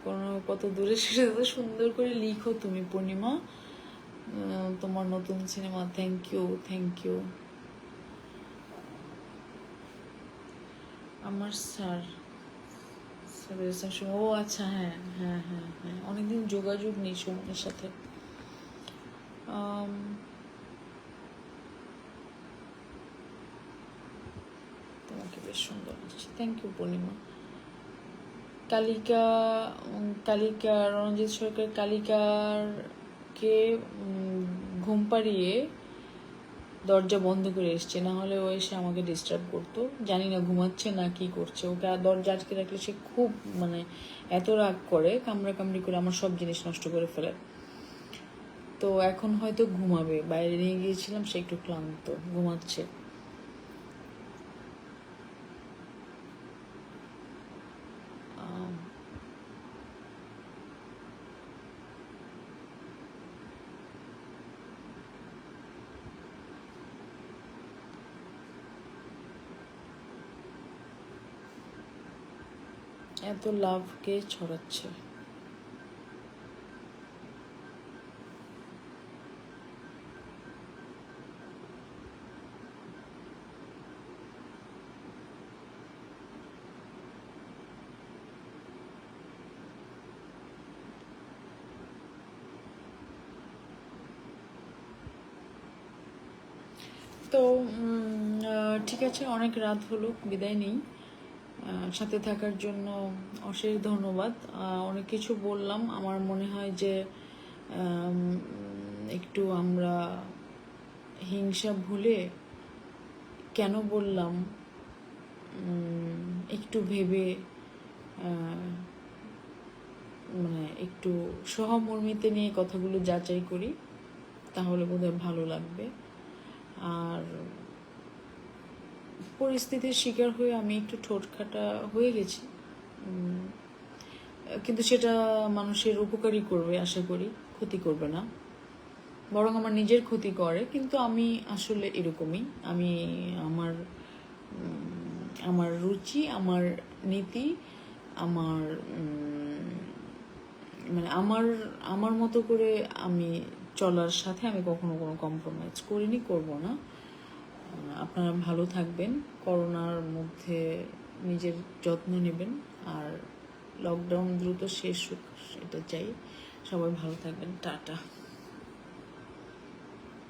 কোনো, কত দূরে সরিয়ে দিল। সুন্দর করে লিখো তুমি পূর্ণিমা, তোমার নতুন cinema. Thank you, thank you. আমার স্যার ও আচ্ছা, হ্যাঁ হ্যাঁ হ্যাঁ হ্যাঁ, অনেকদিন যোগাযোগ নেই সুমনের সাথে। তোমাকে বেশ সুন্দর লাগছে, থ্যাংক ইউ পূর্ণিমা। কালিকা রণজিৎ সরকার কালিকারকে ঘুম পাড়িয়ে দরজা বন্ধ করে এসছে, না হলে ও এসে আমাকে ডিস্টার্ব করতো। জানি না ঘুমাচ্ছে না কি করছে, ওকে দরজা আটকে রাখলে সে খুব মানে এত রাগ করে, কামড়াকামড়ি করে আমার সব জিনিস নষ্ট করে ফেলে। তো এখন হয়তো ঘুমাবে, বাইরে নিয়ে গিয়েছিলাম, সে একটু ক্লান্ত, ঘুমাচ্ছে। এত লাভ কে ছড়াচ্ছে? তো ঠিক আছে, অনেক রাত হলো, বিদায় নেই। সাথে থাকার জন্য অশেষ ধন্যবাদ। অনেক কিছু বললাম, আমার মনে হয় যে একটু আমরা হিংসা ভুলে কেন বললাম একটু ভেবে মানে একটু সহমর্মিতে নিয়ে কথাগুলো যাচাই করি, তাহলে বোধহয় ভালো লাগবে। আর পরিস্থিতির শিকার হয়ে আমি একটু ঠোঁটকাটা হয়ে গেছি, কিন্তু সেটা মানুষের উপকারই করবে আশা করি, ক্ষতি করবে না, বরং আমার নিজের ক্ষতি করে। কিন্তু আমি আসলে এরকমই, আমি আমার রুচি, আমার নীতি, আমার মানে আমার মতো করে আমি চলার সাথে আমি কখনো কোনো কম্প্রোমাইজ করিনি, করব না। আপনারা ভালো থাকবেন, করোনার মধ্যে নিজের যত্ন নেবেন, আর লকডাউন দ্রুত শেষ হোক এটা চাই। সবাই ভালো থাকবেন, টাটা।